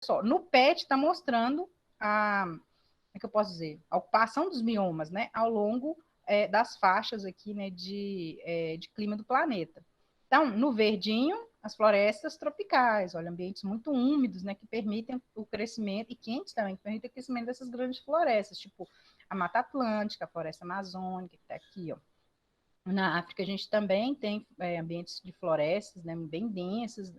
só, no PET está mostrando como é que eu posso dizer? A ocupação dos biomas, né, ao longo das faixas aqui, né, de clima do planeta. Então, no verdinho, as florestas tropicais, olha, ambientes muito úmidos, né, que permitem o crescimento, e quentes também, que permitem o crescimento dessas grandes florestas, tipo a Mata Atlântica, a Floresta Amazônica, que está aqui, ó. Na África, a gente também tem ambientes de florestas, né, bem densas,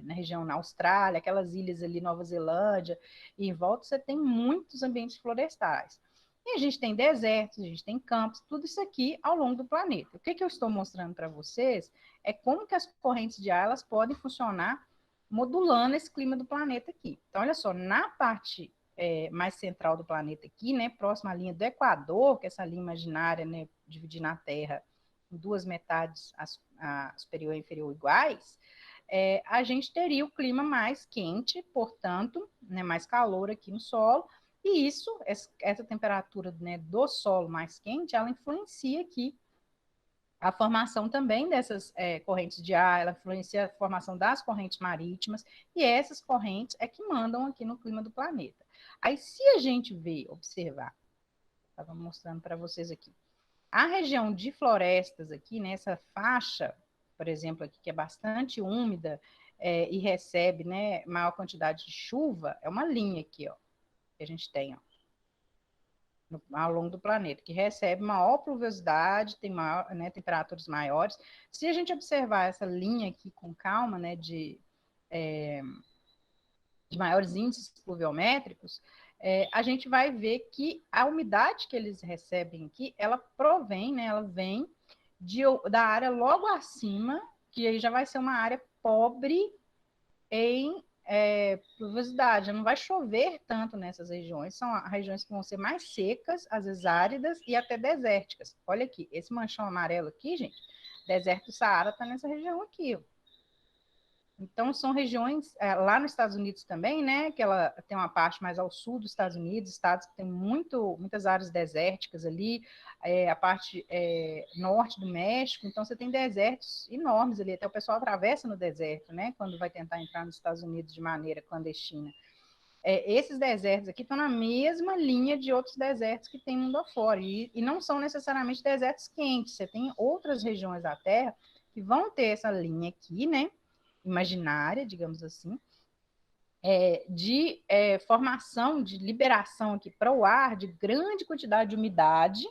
na região, na Austrália, aquelas ilhas ali, Nova Zelândia, e em volta você tem muitos ambientes florestais. E a gente tem desertos, a gente tem campos, tudo isso aqui ao longo do planeta. O que eu estou mostrando para vocês é como que as correntes de ar elas podem funcionar modulando esse clima do planeta aqui. Então, olha só, na parte mais central do planeta aqui, né, próxima à linha do Equador, que é essa linha imaginária, né, dividindo a Terra em duas metades, a superior e inferior iguais, a gente teria o clima mais quente, portanto, né, mais calor aqui no solo, e isso, essa temperatura, né, do solo mais quente, ela influencia aqui a formação também dessas correntes de ar, ela influencia a formação das correntes marítimas, e essas correntes é que mandam aqui no clima do planeta. Aí, se a gente observar, estava mostrando para vocês aqui, a região de florestas aqui, nessa faixa, por exemplo, aqui que é bastante úmida e recebe, né, maior quantidade de chuva, é uma linha aqui, ó, que a gente tem, ó, ao longo do planeta, que recebe maior pluviosidade, tem maior, né, temperaturas maiores. Se a gente observar essa linha aqui com calma, né, de maiores índices pluviométricos, a gente vai ver que a umidade que eles recebem aqui, ela provém, né, ela vem da área logo acima, que aí já vai ser uma área pobre em pluviosidade, não vai chover tanto nessas regiões, são regiões que vão ser mais secas, às vezes áridas e até desérticas. Olha aqui, esse manchão amarelo aqui, gente, deserto do Saara está nessa região aqui, ó. Então, são regiões, lá nos Estados Unidos também, né, que ela tem uma parte mais ao sul dos Estados Unidos, estados que tem muitas áreas desérticas ali, a parte norte do México, então você tem desertos enormes ali, até o pessoal atravessa no deserto, né, quando vai tentar entrar nos Estados Unidos de maneira clandestina. Esses desertos aqui estão na mesma linha de outros desertos que tem mundo afora, e não são necessariamente desertos quentes, você tem outras regiões da Terra que vão ter essa linha aqui, né, imaginária, digamos assim, de formação, de liberação aqui para o ar de grande quantidade de umidade,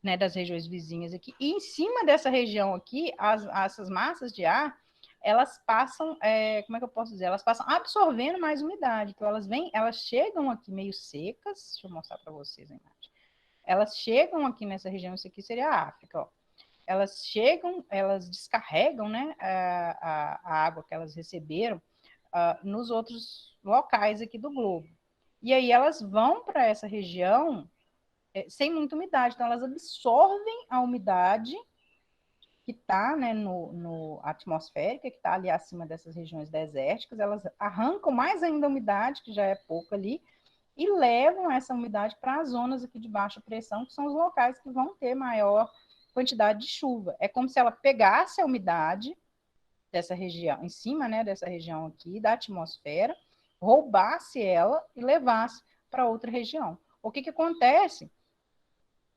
né, das regiões vizinhas aqui, e em cima dessa região aqui, essas massas de ar, elas passam, como é que eu posso dizer? Elas passam absorvendo mais umidade, então elas chegam aqui meio secas, deixa eu mostrar para vocês a imagem, elas chegam aqui nessa região, isso aqui seria a África, ó, elas chegam, elas descarregam, né, a água que elas receberam nos outros locais aqui do globo. E aí elas vão para essa região sem muita umidade, então elas absorvem a umidade que está, né, no atmosférica, que está ali acima dessas regiões desérticas, elas arrancam mais ainda a umidade, que já é pouca ali, e levam essa umidade para as zonas aqui de baixa pressão, que são os locais que vão ter maior quantidade de chuva. É como se ela pegasse a umidade dessa região, em cima, né, dessa região aqui, da atmosfera, roubasse ela e levasse para outra região. O que acontece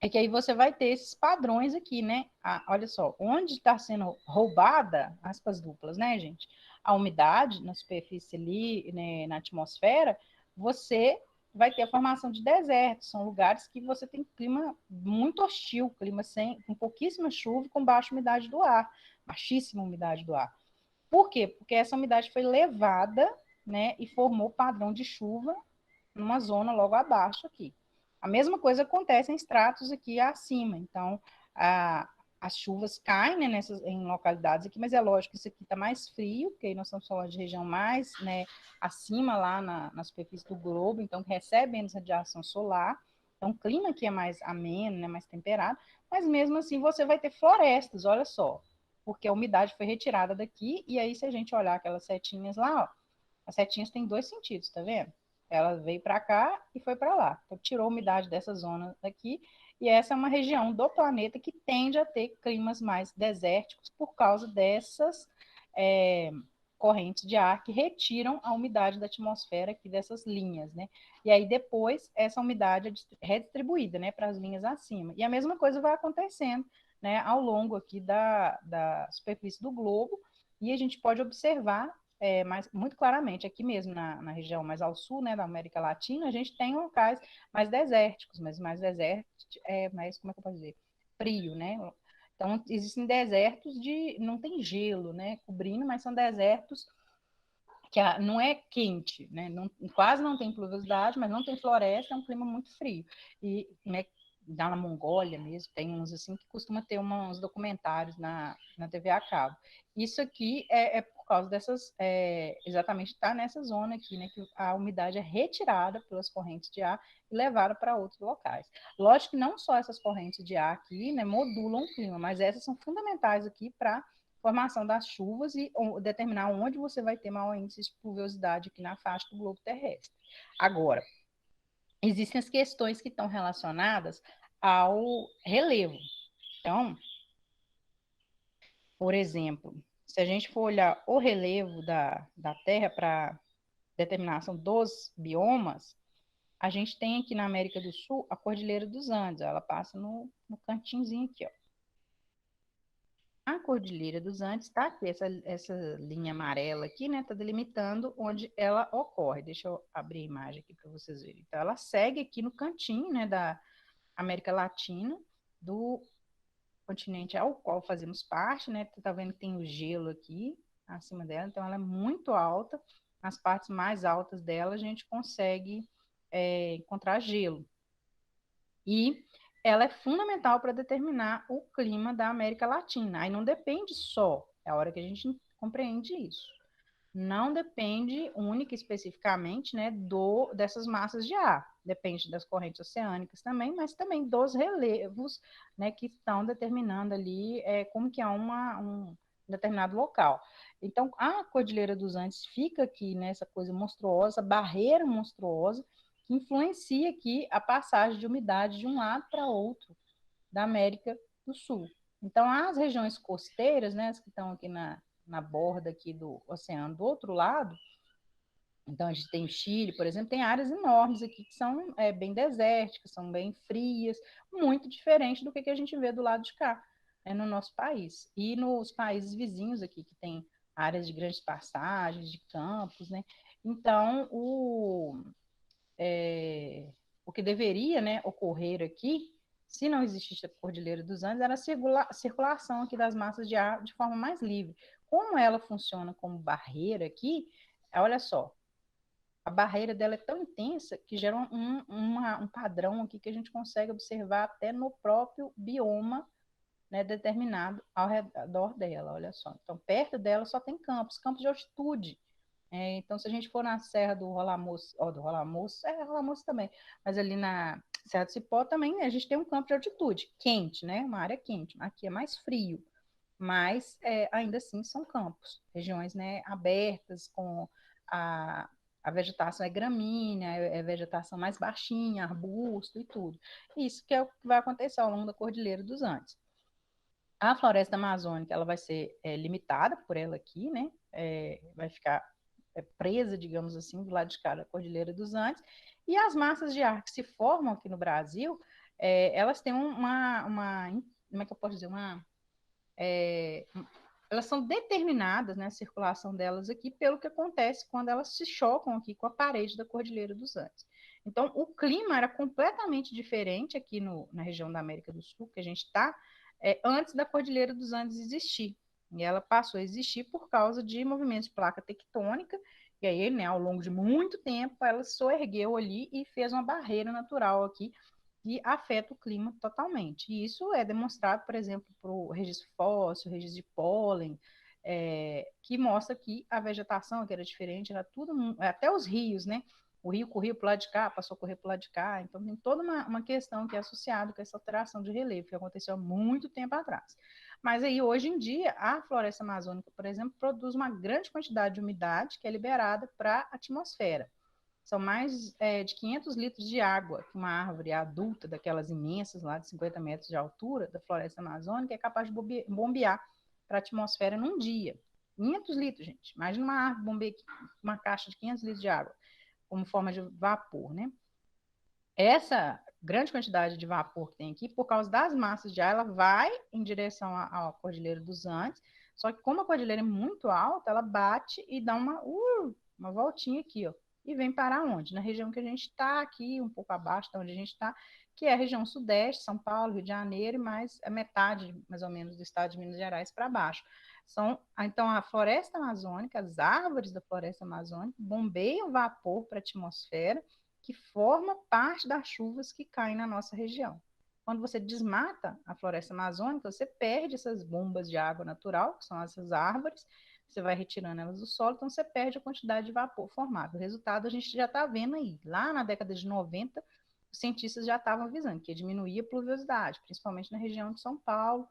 é que aí você vai ter esses padrões aqui, né? Olha só, onde está sendo roubada, aspas duplas, né, gente? A umidade na superfície ali, né, na atmosfera, você vai ter a formação de desertos, são lugares que você tem clima muito hostil, clima com pouquíssima chuva, com baixa umidade do ar, baixíssima umidade do ar. Por quê? Porque essa umidade foi levada, né, e formou padrão de chuva numa zona logo abaixo aqui. A mesma coisa acontece em estratos aqui acima. Então, as chuvas caem, né, em localidades aqui, mas é lógico que isso aqui está mais frio, porque aí nós estamos falando de região mais, né, acima lá na superfície do globo, então recebe menos radiação solar. Então, o clima aqui é mais ameno, né, mais temperado, mas mesmo assim você vai ter florestas, olha só, porque a umidade foi retirada daqui, e aí se a gente olhar aquelas setinhas lá, ó, as setinhas têm dois sentidos, tá vendo? Ela veio para cá e foi para lá. Então, tirou a umidade dessa zona daqui, e essa é uma região do planeta que tende a ter climas mais desérticos por causa dessas correntes de ar que retiram a umidade da atmosfera aqui dessas linhas, né? E aí depois essa umidade é redistribuída, né, para as linhas acima. E a mesma coisa vai acontecendo, né, ao longo aqui da superfície do globo, e a gente pode observar muito claramente aqui mesmo na região mais ao sul, né, da América Latina, a gente tem locais mais desérticos, mas mais desérticos, mais, como é que eu posso dizer? Frio, né? Então, existem desertos não tem gelo, né, cobrindo, mas são desertos que não é quente, né, quase não tem pluviosidade, mas não tem floresta, é um clima muito frio. E, né, lá na Mongólia mesmo, tem uns assim que costuma ter uns documentários na TV a cabo. Isso aqui é por causa dessas, exatamente está nessa zona aqui, né, que a umidade é retirada pelas correntes de ar e levada para outros locais. Lógico que não só essas correntes de ar aqui, né, modulam o clima, mas essas são fundamentais aqui para formação das chuvas e determinar onde você vai ter maior índice de pluviosidade aqui na faixa do globo terrestre. Agora, existem as questões que estão relacionadas ao relevo. Então, por exemplo, se a gente for olhar o relevo da Terra para determinação dos biomas, a gente tem aqui na América do Sul a Cordilheira dos Andes, ela passa no cantinhozinho aqui, ó. A Cordilheira dos Andes está aqui, essa linha amarela aqui, né? Está delimitando onde ela ocorre. Deixa eu abrir a imagem aqui para vocês verem. Então, ela segue aqui no cantinho, né, da América Latina, do continente ao qual fazemos parte, né? Tá vendo que tem o gelo aqui acima dela, então ela é muito alta. Nas partes mais altas dela, a gente consegue encontrar gelo. E ela é fundamental para determinar o clima da América Latina. Aí não depende só, é a hora que a gente compreende isso. Não depende única e especificamente, né, dessas massas de ar. Depende das correntes oceânicas também, mas também dos relevos, né, que estão determinando ali como que é um determinado local. Então, a Cordilheira dos Andes fica aqui nessa coisa monstruosa, barreira monstruosa, que influencia aqui a passagem de umidade de um lado para outro da América do Sul. Então, as regiões costeiras, né, as que estão aqui na borda aqui do oceano do outro lado, então a gente tem o Chile, por exemplo, tem áreas enormes aqui que são bem desérticas, são bem frias, muito diferente do que a gente vê do lado de cá, no nosso país. E nos países vizinhos aqui, que tem áreas de grandes passagens, de campos, né? Então, o que deveria, né, ocorrer aqui, se não existisse a Cordilheira dos Andes, era a circulação aqui das massas de ar de forma mais livre. Como ela funciona como barreira aqui, olha só, a barreira dela é tão intensa que gera um padrão aqui que a gente consegue observar até no próprio bioma, né, determinado ao redor dela, olha só. Então, perto dela só tem campos de altitude. Então, se a gente for na Serra do Rola-Moço, Rola-Moço também, mas ali na Serra do Cipó também, né, a gente tem um campo de altitude, quente, né, uma área quente. Aqui é mais frio, mas ainda assim são campos, regiões, né, abertas, com a, a vegetação é gramínea, é vegetação mais baixinha, arbusto e tudo. Isso que é o que vai acontecer ao longo da Cordilheira dos Andes. A floresta amazônica, ela vai ser limitada por ela aqui, né, vai ficar presa, digamos assim, do lado de cá da Cordilheira dos Andes, e as massas de ar que se formam aqui no Brasil, elas têm como é que eu posso dizer, elas são determinadas, né, a circulação delas aqui, pelo que acontece quando elas se chocam aqui com a parede da Cordilheira dos Andes. Então, o clima era completamente diferente aqui na região da América do Sul, que a gente está, antes da Cordilheira dos Andes existir. E ela passou a existir por causa de movimentos de placa tectônica, e aí, né, ao longo de muito tempo, ela soergueu ali e fez uma barreira natural aqui que afeta o clima totalmente. E isso é demonstrado, por exemplo, por o registro fóssil, registro de pólen, que mostra que a vegetação que era diferente, era tudo, até os rios, né? O rio corria para o lado de cá, passou a correr para o lado de cá. Então, tem toda uma questão que é associada com essa alteração de relevo, que aconteceu há muito tempo atrás. Mas aí, hoje em dia, a floresta amazônica, por exemplo, produz uma grande quantidade de umidade que é liberada para a atmosfera. São mais de 500 litros de água que uma árvore adulta, daquelas imensas, lá de 50 metros de altura, da floresta amazônica, é capaz de bombear para a atmosfera num dia. 500 litros, gente. Imagina uma árvore bombeia, uma caixa de 500 litros de água, como forma de vapor, né? Essa grande quantidade de vapor que tem aqui, por causa das massas de ar, ela vai em direção à Cordilheira dos Andes, só que como a cordilheira é muito alta, ela bate e dá uma voltinha aqui, ó, e vem parar onde? Na região que a gente está aqui, um pouco abaixo de onde a gente está, que é a região sudeste, São Paulo, Rio de Janeiro, e mais a metade, mais ou menos, do estado de Minas Gerais para baixo. Então, a floresta amazônica, as árvores da floresta amazônica bombeiam vapor para a atmosfera, que forma parte das chuvas que caem na nossa região. Quando você desmata a floresta amazônica, você perde essas bombas de água natural, que são essas árvores, você vai retirando elas do solo, então você perde a quantidade de vapor formado. O resultado a gente já está vendo aí. Lá na década de 90, os cientistas já estavam avisando que ia diminuir a pluviosidade, principalmente na região de São Paulo,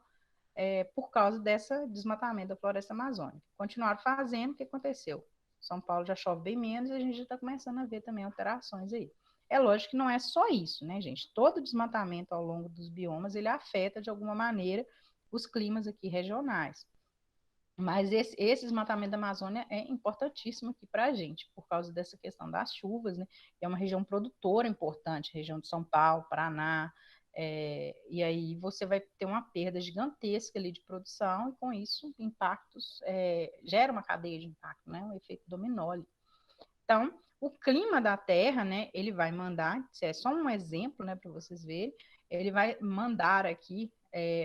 por causa desse desmatamento da floresta amazônica. Continuaram fazendo, o que aconteceu? São Paulo já chove bem menos e a gente já está começando a ver também alterações aí. É lógico que não é só isso, né, gente? Todo desmatamento ao longo dos biomas, ele afeta de alguma maneira os climas aqui regionais. Mas esse desmatamento da Amazônia é importantíssimo aqui para a gente, por causa dessa questão das chuvas, né? É uma região produtora importante, região de São Paulo, Paraná, e aí você vai ter uma perda gigantesca ali de produção, e com isso, impactos, gera uma cadeia de impacto, né? Um efeito dominó ali. Então, o clima da Terra, né, ele vai mandar, isso é só um exemplo, né, para vocês verem, ele vai mandar aqui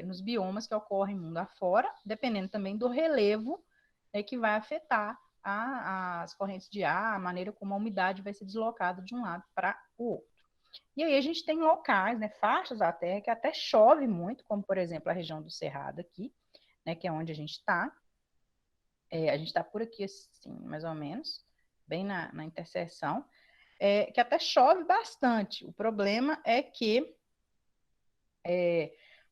nos biomas que ocorrem mundo afora, dependendo também do relevo, né, que vai afetar as correntes de ar, a maneira como a umidade vai ser deslocada de um lado para o outro. E aí a gente tem locais, né, faixas da Terra que até chove muito, como por exemplo a região do Cerrado aqui, né, que é onde a gente está. A gente está por aqui, assim, mais ou menos, bem na interseção, que até chove bastante. O problema é que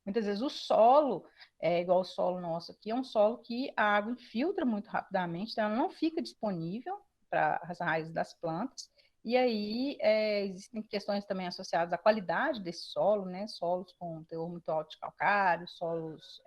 muitas vezes o solo, igual o solo nosso aqui, é um solo que a água infiltra muito rapidamente, então ela não fica disponível para as raízes das plantas. E aí existem questões também associadas à qualidade desse solo, né? Solos com teor muito alto de calcário, solos,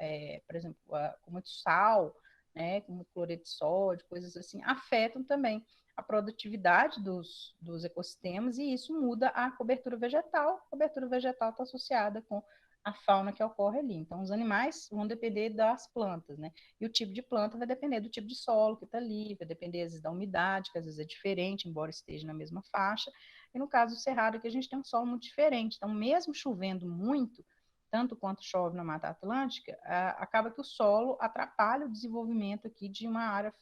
por exemplo, com muito sal, né? Com muito cloreto de sódio, coisas assim, afetam também a produtividade dos ecossistemas e isso muda a cobertura vegetal. A cobertura vegetal está associada com a fauna que ocorre ali. Então, os animais vão depender das plantas, né? E o tipo de planta vai depender do tipo de solo que está ali, vai depender, às vezes, da umidade, que às vezes é diferente, embora esteja na mesma faixa. E no caso do Cerrado, aqui a gente tem um solo muito diferente. Então, mesmo chovendo muito, tanto quanto chove na Mata Atlântica, acaba que o solo atrapalha o desenvolvimento aqui de uma área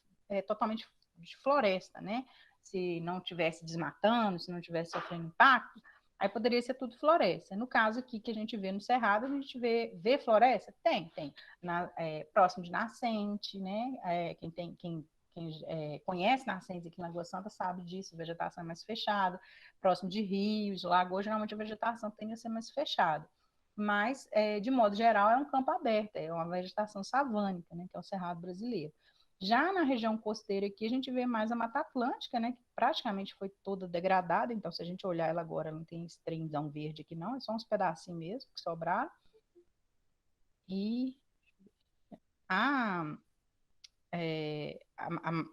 totalmente de floresta, né? Se não tivesse desmatando, se não tivesse sofrendo impacto, aí poderia ser tudo floresta. No caso aqui que a gente vê no Cerrado, a gente vê floresta? Tem. Próximo de nascente, né? Quem conhece nascentes aqui na Lagoa Santa sabe disso, a vegetação é mais fechada. Próximo de rios, lagoas, geralmente a vegetação tende a ser mais fechada. Mas, de modo geral, é um campo aberto, é uma vegetação savânica, né? Que é o Cerrado brasileiro. Já na região costeira aqui, a gente vê mais a Mata Atlântica, né, que praticamente foi toda degradada, então se a gente olhar ela agora, não tem esse trenzão verde aqui não, é só uns pedacinhos mesmo que sobraram. E a,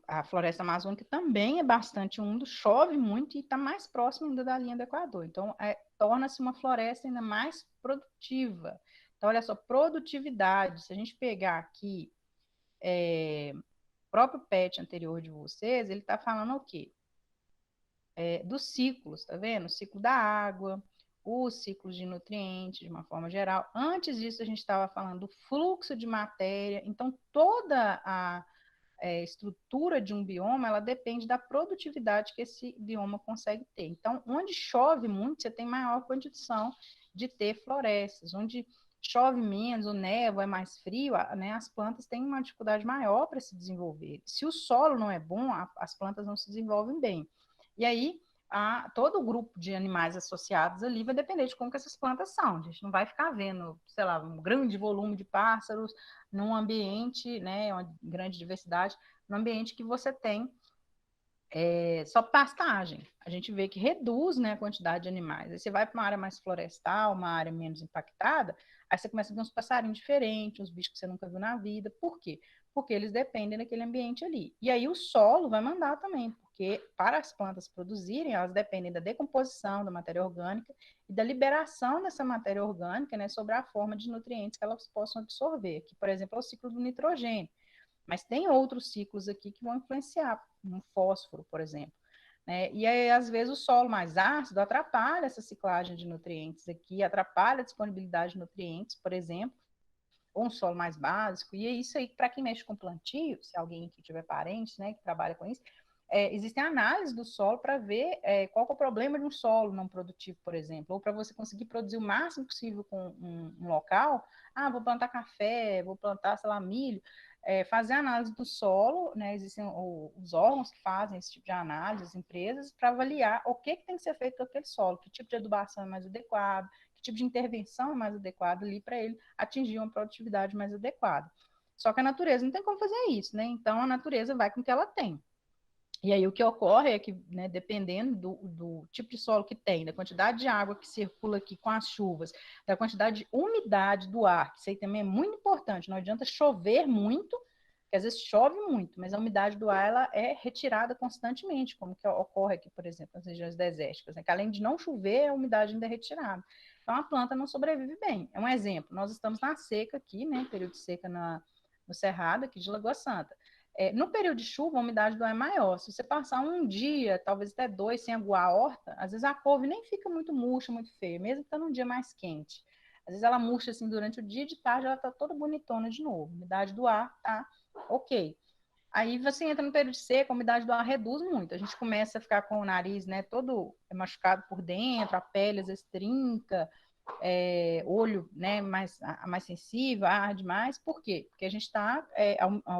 a floresta amazônica também é bastante úmida, chove muito e está mais próximo ainda da linha do Equador, então torna-se uma floresta ainda mais produtiva. Então, olha só, produtividade, se a gente pegar aqui próprio PET anterior de vocês, ele está falando o quê? Dos ciclos, tá vendo? O ciclo da água, os ciclos de nutrientes, de uma forma geral. Antes disso, a gente estava falando do fluxo de matéria. Então, toda a estrutura de um bioma, ela depende da produtividade que esse bioma consegue ter. Então, onde chove muito, você tem maior condição de ter florestas. Onde chove menos, o névoa é mais frio, né, as plantas têm uma dificuldade maior para se desenvolver. Se o solo não é bom, as plantas não se desenvolvem bem. E aí, todo o grupo de animais associados ali vai depender de como que essas plantas são. A gente não vai ficar vendo, sei lá, um grande volume de pássaros num ambiente, né, uma grande diversidade, num ambiente que você tem só pastagem. A gente vê que reduz, né, a quantidade de animais. Aí você vai para uma área mais florestal, uma área menos impactada, aí você começa a ver uns passarinhos diferentes, uns bichos que você nunca viu na vida. Por quê? porque eles dependem daquele ambiente ali. E aí o solo vai mandar também, porque para as plantas produzirem, elas dependem da decomposição da matéria orgânica e da liberação dessa matéria orgânica, né, sobre a forma de nutrientes que elas possam absorver, que, por exemplo, é o ciclo do nitrogênio. Mas tem outros ciclos aqui que vão influenciar, um fósforo, por exemplo. Né? E aí, às vezes, o solo mais ácido atrapalha essa ciclagem de nutrientes aqui, atrapalha a disponibilidade de nutrientes, por exemplo, ou um solo mais básico. E é isso aí, para quem mexe com plantio, se alguém aqui tiver parente, né, que trabalha com isso, existem análises do solo para ver qual é o problema de um solo não produtivo, por exemplo, ou para você conseguir produzir o máximo possível com um local. Ah, vou plantar café, vou plantar, sei lá, milho. Fazer análise do solo, né? Existem os órgãos que fazem esse tipo de análise, as empresas, para avaliar o que tem que ser feito com aquele solo, que tipo de adubação é mais adequado, que tipo de intervenção é mais adequada ali para ele atingir uma produtividade mais adequada. Só que a natureza não tem como fazer isso, né? Então a natureza vai com o que ela tem. E aí o que ocorre é que, né, dependendo do tipo de solo que tem, da quantidade de água que circula aqui com as chuvas, da quantidade de umidade do ar, que isso aí também é muito importante, não adianta chover muito, porque às vezes chove muito, mas a umidade do ar ela é retirada constantemente, como que ocorre aqui, por exemplo, nas regiões desérticas, né, que além de não chover, a umidade ainda é retirada. Então a planta não sobrevive bem. É um exemplo, nós estamos na seca aqui, né, período de seca no Cerrado, aqui de Lagoa Santa. No período de chuva, a umidade do ar é maior. Se você passar um dia, talvez até dois, sem aguar a horta, às vezes a couve nem fica muito murcha, muito feia, mesmo que está num dia mais quente. Às vezes ela murcha assim durante o dia, de tarde ela está toda bonitona de novo. A umidade do ar tá ok. Aí você entra no período de seca, a umidade do ar reduz muito. A gente começa a ficar com o nariz, né, todo machucado por dentro, a pele às vezes trinca, olho, né, mais sensível, arde mais. Por quê? Porque a gente está,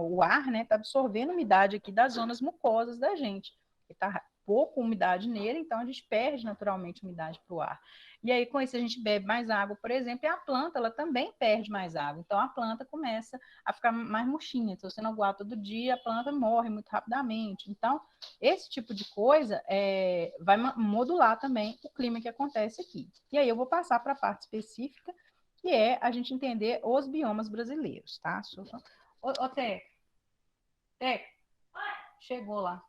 o ar, né, está absorvendo umidade aqui das zonas mucosas da gente. Está pouca umidade nele, então a gente perde naturalmente umidade para o ar. E aí, com isso, a gente bebe mais água, por exemplo, e a planta, ela também perde mais água. Então, a planta começa a ficar mais murchinha. Se você não aguar todo dia, a planta morre muito rapidamente. Então, esse tipo de coisa vai modular também o clima que acontece aqui. E aí eu vou passar para a parte específica, que é a gente entender os biomas brasileiros, tá? Ô, Teco, chegou lá.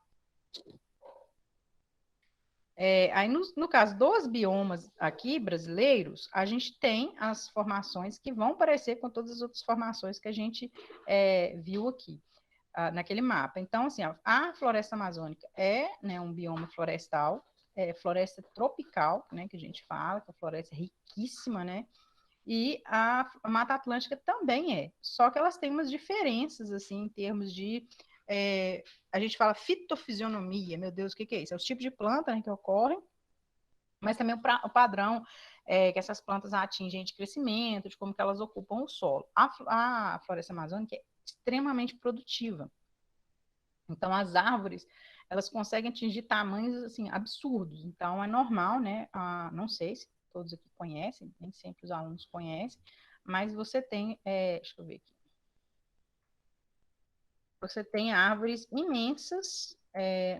Aí, no caso dos biomas aqui brasileiros, a gente tem as formações que vão parecer com todas as outras formações que a gente viu aqui, naquele mapa. Então, assim, a floresta amazônica é, né, um bioma florestal, floresta tropical, né, que a gente fala, que é uma floresta riquíssima, né? E a Mata Atlântica também é. Só que elas têm umas diferenças, assim, em termos de. A gente fala fitofisionomia, meu Deus, o que é isso? É os tipos de planta, né, que ocorrem, mas também o padrão que essas plantas atingem de crescimento, de como que elas ocupam o solo. A floresta amazônica é extremamente produtiva. Então, as árvores, elas conseguem atingir tamanhos, assim, absurdos. Então, é normal, né? Não sei se todos aqui conhecem, nem sempre os alunos conhecem, mas você tem, deixa eu ver aqui, você tem árvores imensas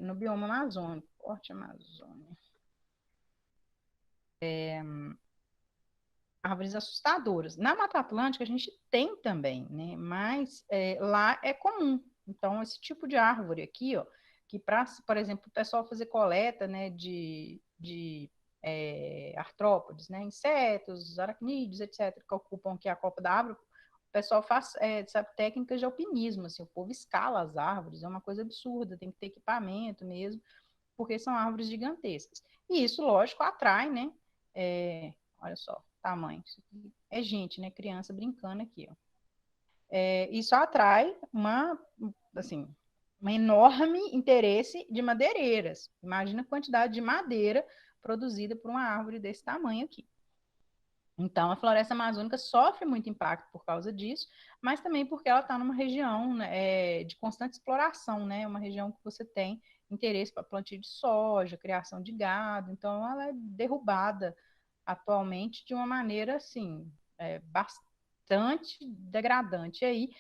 no bioma amazônico, Forte Amazônia. Árvores assustadoras. Na Mata Atlântica a gente tem também, né? Mas lá é comum. Então, esse tipo de árvore aqui, ó, que para, por exemplo, o pessoal fazer coleta, né, de artrópodes, né, insetos, aracnídeos, etc., que ocupam aqui a copa da árvore, o pessoal faz, sabe, técnicas de alpinismo, assim, o povo escala as árvores, é uma coisa absurda, tem que ter equipamento mesmo, porque são árvores gigantescas. E isso, lógico, atrai, né, olha só, tamanho. Isso aqui é gente, né, criança brincando aqui, ó. Isso atrai assim, um enorme interesse de madeireiras. Imagina a quantidade de madeira produzida por uma árvore desse tamanho aqui. Então, a floresta amazônica sofre muito impacto por causa disso, mas também porque ela está numa região, né, de constante exploração, né? Uma região que você tem interesse para plantio de soja, criação de gado, então ela é derrubada atualmente de uma maneira, assim, bastante degradante. E aí,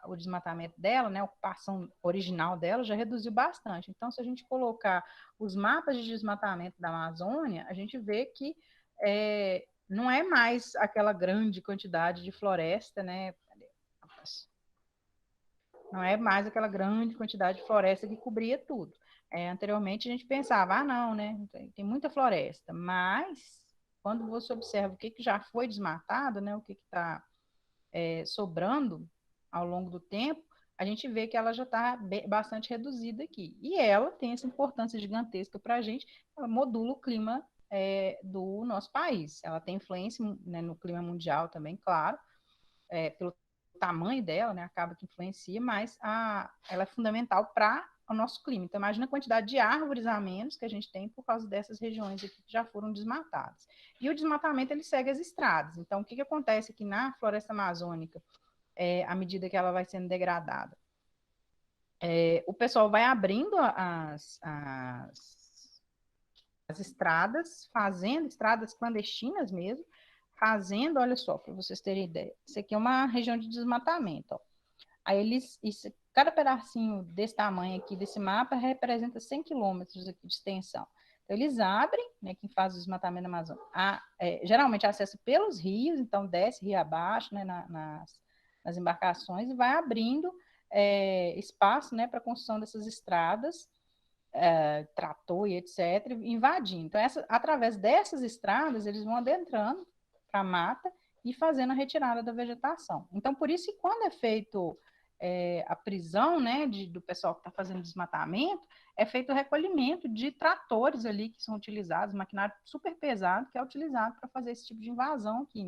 o desmatamento dela, né, a ocupação original dela já reduziu bastante. Então, se a gente colocar os mapas de desmatamento da Amazônia, a gente vê que não é mais aquela grande quantidade de floresta, né? Não é mais aquela grande quantidade de floresta que cobria tudo. Anteriormente a gente pensava, não, né? Tem muita floresta, mas quando você observa o que já foi desmatado, né? O que está sobrando ao longo do tempo, a gente vê que ela já está bastante reduzida aqui. E ela tem essa importância gigantesca para a gente, ela modula o clima do nosso país. Ela tem influência, né, no clima mundial também, claro, pelo tamanho dela, né, acaba que influencia, mas ela é fundamental para o nosso clima. Então, imagina a quantidade de árvores a menos que a gente tem por causa dessas regiões aqui que já foram desmatadas. E o desmatamento, ele segue as estradas. Então, o que acontece aqui na floresta amazônica, à medida que ela vai sendo degradada? O pessoal vai abrindo as estradas, fazendo estradas clandestinas mesmo, fazendo, olha só, para vocês terem ideia, isso aqui é uma região de desmatamento, ó. Aí cada pedacinho desse tamanho aqui, desse mapa, representa 100 quilômetros aqui de extensão. Então, eles abrem, né, quem faz o desmatamento na Amazônia, geralmente acessa pelos rios, então desce rio abaixo, né, nas embarcações, e vai abrindo espaço, né, para a construção dessas estradas, trator e etc., invadindo. Então, através dessas estradas, eles vão adentrando para a mata e fazendo a retirada da vegetação. Então, por isso que quando é feito a prisão, né, do pessoal que está fazendo desmatamento, é feito o recolhimento de tratores ali que são utilizados, maquinário super pesado que é utilizado para fazer esse tipo de invasão aqui,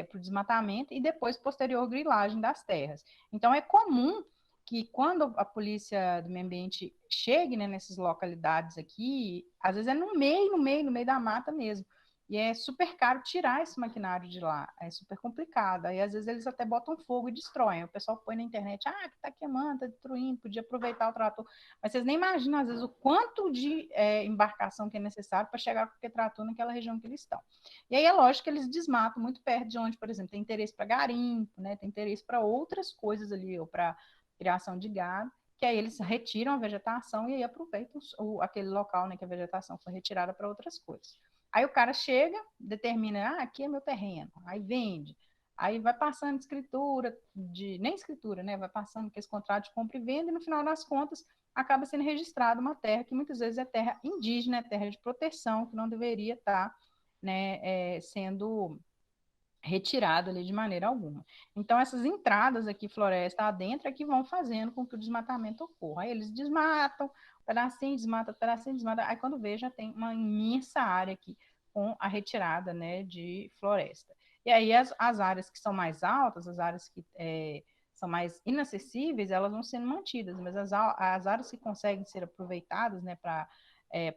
para o desmatamento e depois posterior grilagem das terras. Então, é comum que quando a polícia do meio ambiente chegue, né, nessas localidades aqui, às vezes é no meio da mata mesmo. E é super caro tirar esse maquinário de lá, é super complicado. Aí, às vezes, eles até botam fogo e destroem. O pessoal põe na internet, que tá queimando, tá destruindo, podia aproveitar o trator. Mas vocês nem imaginam, às vezes, o quanto de embarcação que é necessário para chegar com o trator naquela região que eles estão. E aí é lógico que eles desmatam muito perto de onde, por exemplo, tem interesse para garimpo, né? Tem interesse para outras coisas ali, ou para criação de gado, que aí eles retiram a vegetação e aí aproveitam aquele local, né, que a vegetação foi retirada para outras coisas. Aí o cara chega, determina, aqui é meu terreno, aí vende, aí vai passando escritura, nem escritura, né, vai passando esse contrato de compra e venda, e no final das contas acaba sendo registrada uma terra que muitas vezes é terra indígena, é terra de proteção, que não deveria estar, né, sendo retirado ali de maneira alguma. Então, essas entradas aqui, floresta adentro, é que vão fazendo com que o desmatamento ocorra. Aí eles desmatam, pedacinho desmata, pedacinho desmata, aí quando vê, já tem uma imensa área aqui com a retirada, né, de floresta. E aí as áreas que são mais altas, as áreas que são mais inacessíveis, elas vão sendo mantidas, mas as áreas que conseguem ser aproveitadas, né, para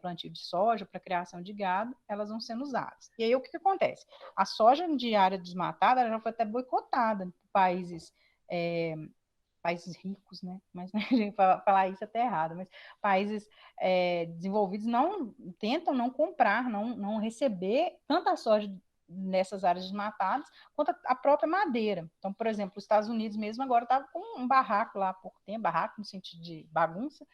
plantio de soja, para criação de gado, elas vão sendo usadas. E aí o que acontece? A soja de área desmatada já foi até boicotada por países ricos, né? Mas né, a gente falar isso é até errado, mas países desenvolvidos tentam não comprar, não receber tanta soja nessas áreas desmatadas, quanto a própria madeira. Então, por exemplo, os Estados Unidos mesmo agora estava com um barraco lá há pouco tempo, barraco no sentido de bagunça,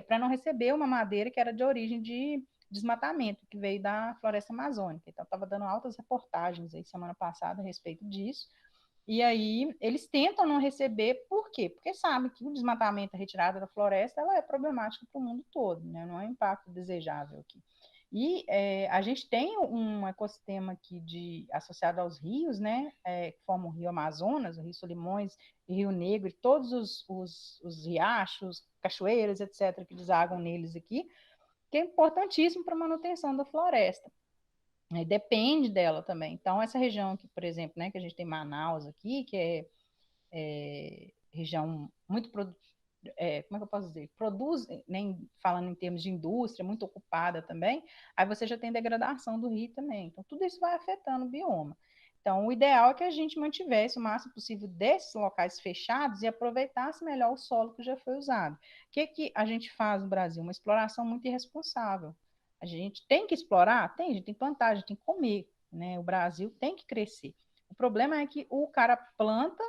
para não receber uma madeira que era de origem de desmatamento, que veio da floresta amazônica. Então, estava dando altas reportagens aí semana passada a respeito disso. E aí, eles tentam não receber, por quê? Porque sabem que o desmatamento, a retirada da floresta, ela é problemática para o mundo todo, né? Não é um impacto desejável aqui. E a gente tem um ecossistema aqui associado aos rios, né? Que formam o Rio Amazonas, o Rio Solimões, o Rio Negro, e todos os riachos, cachoeiras, etc., que desaguam neles aqui, que é importantíssimo para a manutenção da floresta. Depende dela também. Então, essa região aqui, por exemplo, né, que a gente tem Manaus aqui, que é região muito como é que eu posso dizer? Produz, nem falando em termos de indústria, muito ocupada também, aí você já tem degradação do rio também. Então, tudo isso vai afetando o bioma. Então, o ideal é que a gente mantivesse o máximo possível desses locais fechados e aproveitasse melhor o solo que já foi usado. O que a gente faz no Brasil? Uma exploração muito irresponsável. A gente tem que explorar? Tem, a gente tem que plantar, a gente tem que comer, né? O Brasil tem que crescer. O problema é que o cara planta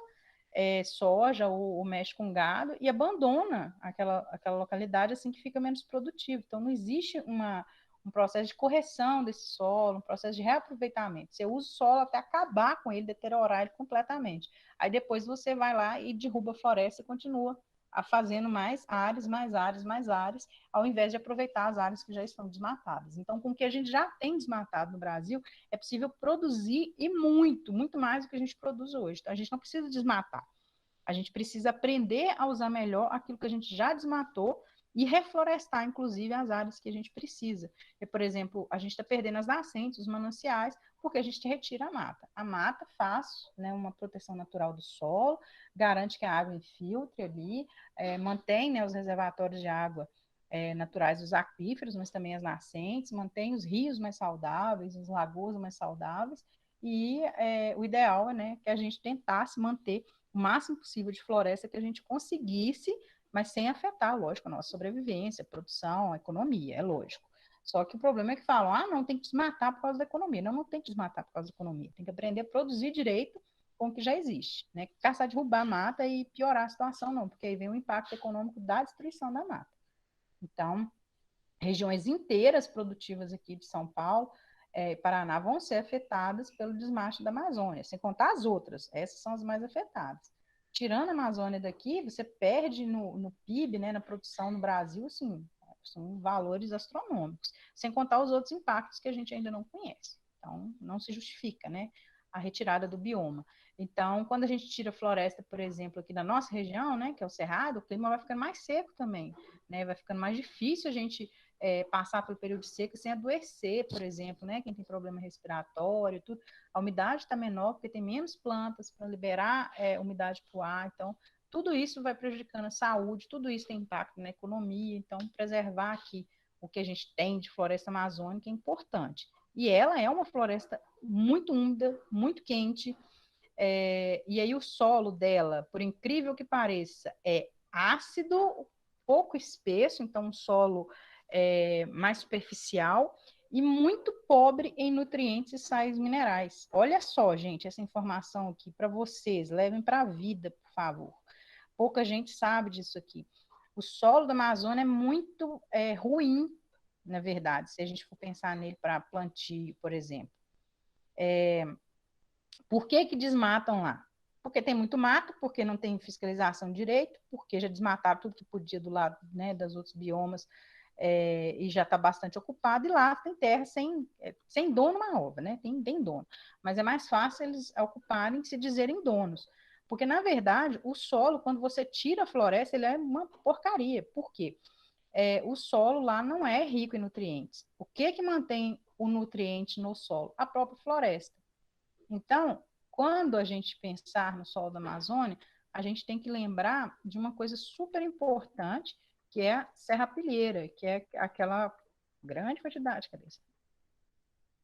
soja ou mexe com gado e abandona aquela localidade assim que fica menos produtivo. Então, não existe um processo de correção desse solo, um processo de reaproveitamento. Você usa o solo até acabar com ele, deteriorar ele completamente. Aí depois você vai lá e derruba a floresta e continua fazendo mais áreas, mais áreas, mais áreas, ao invés de aproveitar as áreas que já estão desmatadas. Então, com o que a gente já tem desmatado no Brasil, é possível produzir e muito, muito mais do que a gente produz hoje. Então, a gente não precisa desmatar. A gente precisa aprender a usar melhor aquilo que a gente já desmatou e reflorestar, inclusive, as áreas que a gente precisa. E, por exemplo, a gente está perdendo as nascentes, os mananciais, porque a gente retira a mata. A mata faz, né, uma proteção natural do solo, garante que a água infiltre ali, mantém, né, os reservatórios de água naturais dos aquíferos, mas também as nascentes, mantém os rios mais saudáveis, as lagoas mais saudáveis, e o ideal é, né, que a gente tentasse manter o máximo possível de floresta que a gente conseguisse, mas sem afetar, lógico, a nossa sobrevivência, a produção, a economia, é lógico. Só que o problema é que falam, não, tem que desmatar por causa da economia. Não, não tem que desmatar por causa da economia. Tem que aprender a produzir direito com o que já existe, né? Caçar, derrubar a mata e piorar a situação, não, porque aí vem o impacto econômico da destruição da mata. Então, regiões inteiras produtivas aqui de São Paulo, Paraná, vão ser afetadas pelo desmacho da Amazônia, sem contar as outras, essas são as mais afetadas. Tirando a Amazônia daqui, você perde no PIB, né, na produção no Brasil, assim, são valores astronômicos, sem contar os outros impactos que a gente ainda não conhece. Então, não se justifica, né, a retirada do bioma. Então, quando a gente tira floresta, por exemplo, aqui na nossa região, né, que é o Cerrado, o clima vai ficando mais seco também, né, vai ficando mais difícil a gente passar pelo período de seca sem adoecer, por exemplo, né? Quem tem problema respiratório, tudo. A umidade está menor porque tem menos plantas para liberar umidade para o ar. Então, tudo isso vai prejudicando a saúde, tudo isso tem impacto na economia. Então, preservar aqui o que a gente tem de floresta amazônica é importante. E ela é uma floresta muito úmida, muito quente, e aí o solo dela, por incrível que pareça, é ácido, pouco espesso, então um solo mais superficial e muito pobre em nutrientes e sais minerais. Olha só, gente, essa informação aqui para vocês, levem para a vida, por favor. Pouca gente sabe disso aqui. O solo da Amazônia é muito ruim, na verdade, se a gente for pensar nele para plantio, por exemplo. Por que que desmatam lá? Porque tem muito mato, porque não tem fiscalização direito, porque já desmataram tudo que podia do lado, né, das outros biomas, e já está bastante ocupado, e lá tem terra sem dono na obra, né? Tem dono. Mas é mais fácil eles ocuparem se dizerem donos. Porque, na verdade, o solo, quando você tira a floresta, ele é uma porcaria. Por quê? O solo lá não é rico em nutrientes. O que que mantém o nutriente no solo? A própria floresta. Então, quando a gente pensar no solo da Amazônia, a gente tem que lembrar de uma coisa super importante, que é a serrapilheira, que é aquela grande quantidade, cadê isso?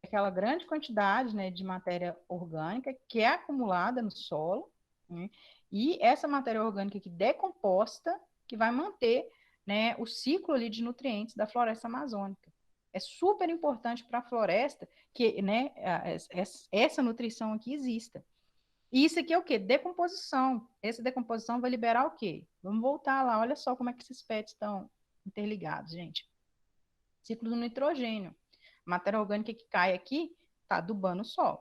Aquela grande quantidade, né, de matéria orgânica que é acumulada no solo, né, e essa matéria orgânica que decomposta, que vai manter, né, o ciclo ali de nutrientes da floresta amazônica. É super importante para a floresta que, né, essa nutrição aqui exista. E isso aqui é o quê? Decomposição. Essa decomposição vai liberar o quê? Vamos voltar lá, olha só como é que esses PETs estão interligados, gente. Ciclo do nitrogênio. A matéria orgânica que cai aqui está adubando o solo.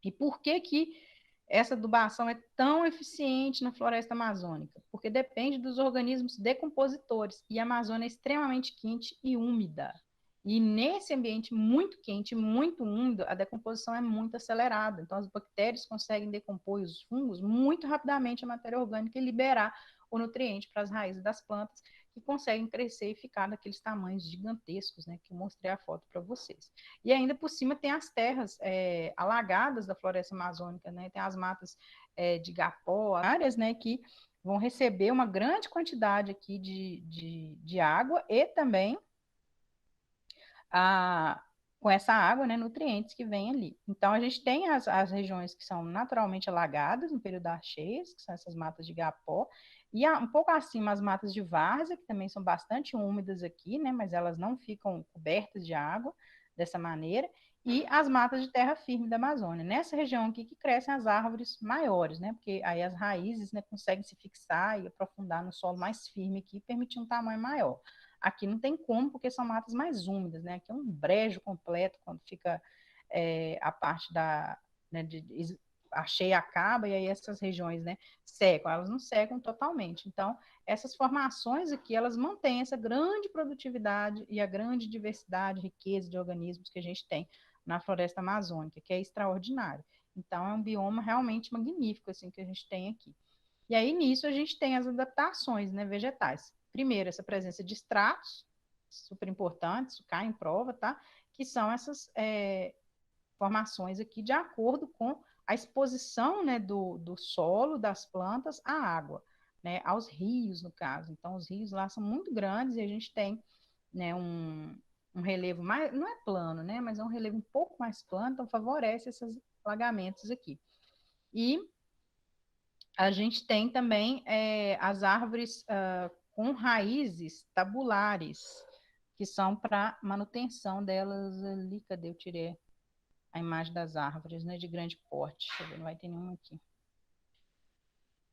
E por que que essa adubação é tão eficiente na floresta amazônica? Porque depende dos organismos decompositores. E a Amazônia é extremamente quente e úmida. E nesse ambiente muito quente, muito úmido, a decomposição é muito acelerada. Então, as bactérias conseguem decompor os fungos muito rapidamente a matéria orgânica e liberar o nutriente para as raízes das plantas, que conseguem crescer e ficar daqueles tamanhos gigantescos, né, que eu mostrei a foto para vocês. E ainda por cima tem as terras alagadas da floresta amazônica, né, tem as matas de igapó, áreas, né, que vão receber uma grande quantidade aqui de água e também com essa água, né, nutrientes que vêm ali. Então, a gente tem as regiões que são naturalmente alagadas no período das cheias, que são essas matas de igapó, e um pouco acima as matas de várzea, que também são bastante úmidas aqui, né, mas elas não ficam cobertas de água dessa maneira, e as matas de terra firme da Amazônia. Nessa região aqui que crescem as árvores maiores, né, porque aí as raízes, né, conseguem se fixar e aprofundar no solo mais firme aqui, permitindo um tamanho maior. Aqui não tem como, porque são matas mais úmidas, né? Aqui é um brejo completo, quando fica a parte da, né, a cheia acaba, e aí essas regiões, né, secam, elas não secam totalmente. Então, essas formações aqui, elas mantêm essa grande produtividade e a grande diversidade, riqueza de organismos que a gente tem na floresta amazônica, que é extraordinário. Então, é um bioma realmente magnífico, assim, que a gente tem aqui. E aí, nisso, a gente tem as adaptações, né, vegetais. Primeiro, essa presença de estratos, super importante, isso cai em prova, tá? Que são essas formações aqui de acordo com a exposição, né, do solo, das plantas à água, né, aos rios, no caso. Então, os rios lá são muito grandes e a gente tem, né, um relevo mais, não é plano, né, mas é um relevo um pouco mais plano, então favorece esses alagamentos aqui. E a gente tem também as árvores com raízes tabulares, que são para manutenção delas ali. Cadê? Eu tirei a imagem das árvores, né, de grande porte. Deixa eu ver, não vai ter nenhuma aqui.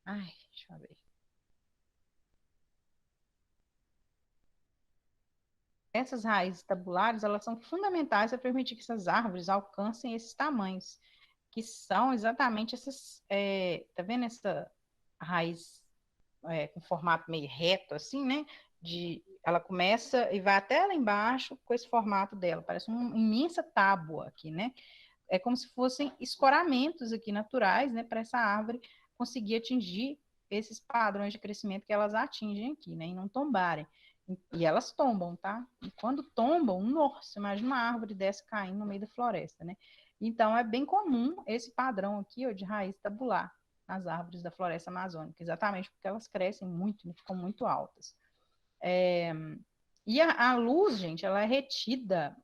Ai, deixa eu ver. Essas raízes tabulares, elas são fundamentais para permitir que essas árvores alcancem esses tamanhos, que são exatamente essas, tá vendo essa raiz com formato meio reto, assim, né? Ela começa e vai até lá embaixo com esse formato dela, parece uma imensa tábua aqui, né? É como se fossem escoramentos aqui naturais, né, para essa árvore conseguir atingir esses padrões de crescimento que elas atingem aqui, né, e não tombarem. E elas tombam, tá? E quando tombam, nossa, imagina uma árvore dessa caindo no meio da floresta, né? Então, é bem comum esse padrão aqui, ó, de raiz tabular nas árvores da floresta amazônica, exatamente porque elas crescem muito, né, ficam muito altas. E a luz, gente, ela é retida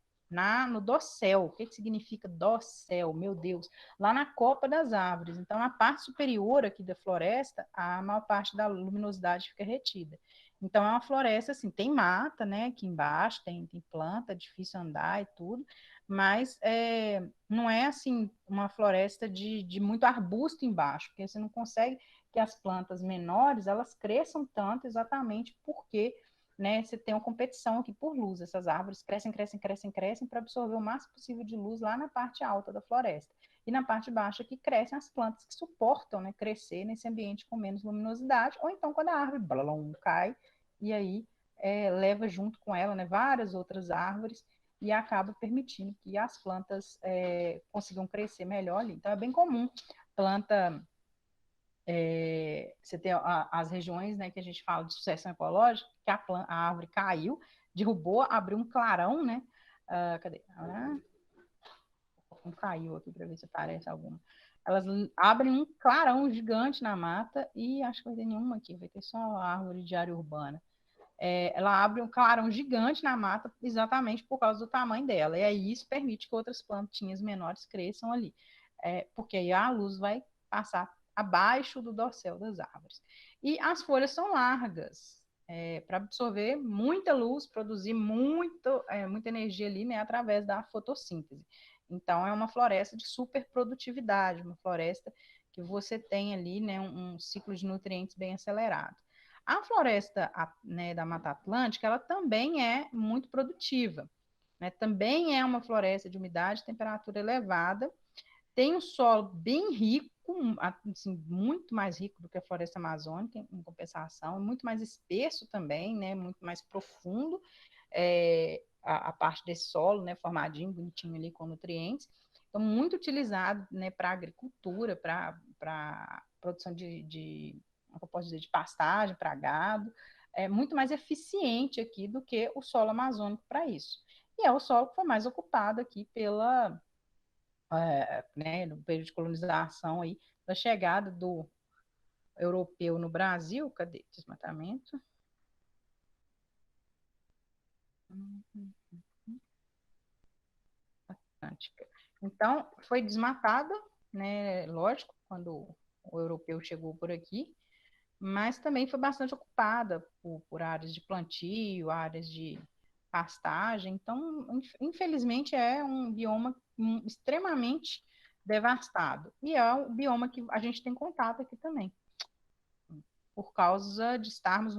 no dossel. O que significa dossel? Meu Deus. Lá na copa das árvores. Então, na parte superior aqui da floresta, a maior parte da luminosidade fica retida. Então, é uma floresta, assim, tem mata, né, aqui embaixo, tem planta, é difícil andar e tudo, mas não é, assim, uma floresta de muito arbusto embaixo, porque você não consegue que as plantas menores, elas cresçam tanto exatamente porque, né, você tem uma competição aqui por luz. Essas árvores crescem, crescem, crescem, crescem para absorver o máximo possível de luz lá na parte alta da floresta. E na parte baixa que crescem as plantas que suportam, né, crescer nesse ambiente com menos luminosidade, ou então quando a árvore blum, cai e aí leva junto com ela, né, várias outras árvores e acaba permitindo que as plantas consigam crescer melhor ali. Então é bem comum planta você tem as regiões, né, que a gente fala de sucessão ecológica, que a árvore caiu, derrubou, abriu um clarão, né? Cadê? Um caiu aqui para ver se aparece alguma. Elas abrem um clarão gigante na mata e acho que vai ter nenhuma aqui, vai ter só a árvore de área urbana. Ela abre um clarão gigante na mata exatamente por causa do tamanho dela. E aí isso permite que outras plantinhas menores cresçam ali. Porque aí a luz vai passar abaixo do dossel das árvores. E as folhas são largas, para absorver muita luz, produzir muita energia ali, né, através da fotossíntese. Então, é uma floresta de super produtividade, uma floresta que você tem ali, né, um ciclo de nutrientes bem acelerado. A floresta, né, da Mata Atlântica, ela também é muito produtiva, né? Também é uma floresta de umidade e temperatura elevada, tem um solo bem rico, assim, muito mais rico do que a floresta amazônica, em compensação, muito mais espesso também, né, muito mais profundo, a parte desse solo, né, formadinho, bonitinho ali com nutrientes. Então, muito utilizado, né, para agricultura, para produção como eu posso dizer, de pastagem para gado. É muito mais eficiente aqui do que o solo amazônico para isso. E é o solo que foi mais ocupado aqui né, no período de colonização aí, da chegada do europeu no Brasil. Cadê desmatamento? Atlântica. Então, foi desmatada, né, lógico, quando o europeu chegou por aqui, mas também foi bastante ocupada por áreas de plantio, áreas de pastagem. Então, infelizmente, é um bioma extremamente devastado. E é o bioma que a gente tem contato aqui também, por causa de estarmos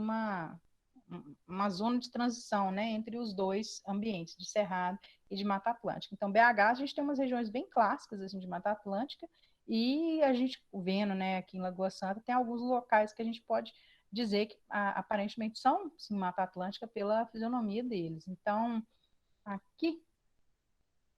uma zona de transição, né, entre os dois ambientes, de Cerrado e de Mata Atlântica. Então, BH, a gente tem umas regiões bem clássicas, assim, de Mata Atlântica, e a gente, vendo, né, aqui em Lagoa Santa, tem alguns locais que a gente pode dizer que aparentemente são, sim, Mata Atlântica pela fisionomia deles. Então, aqui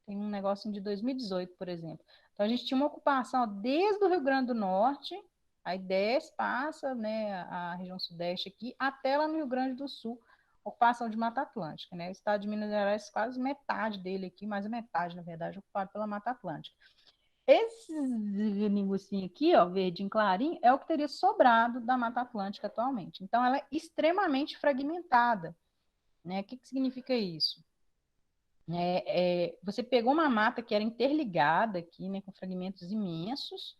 tem um negocinho de 2018, por exemplo. Então, a gente tinha uma ocupação ó, desde o Rio Grande do Norte, aí desce, passa, né, a região sudeste aqui, até lá no Rio Grande do Sul, ocupação de Mata Atlântica, né? O estado de Minas Gerais, quase metade dele aqui, mais a metade, na verdade, ocupado pela Mata Atlântica. Esse negocinho aqui, ó, verdinho clarinho, é o que teria sobrado da Mata Atlântica atualmente. Então, ela é extremamente fragmentada, né? O que significa isso? Você pegou uma mata que era interligada aqui, né, com fragmentos imensos,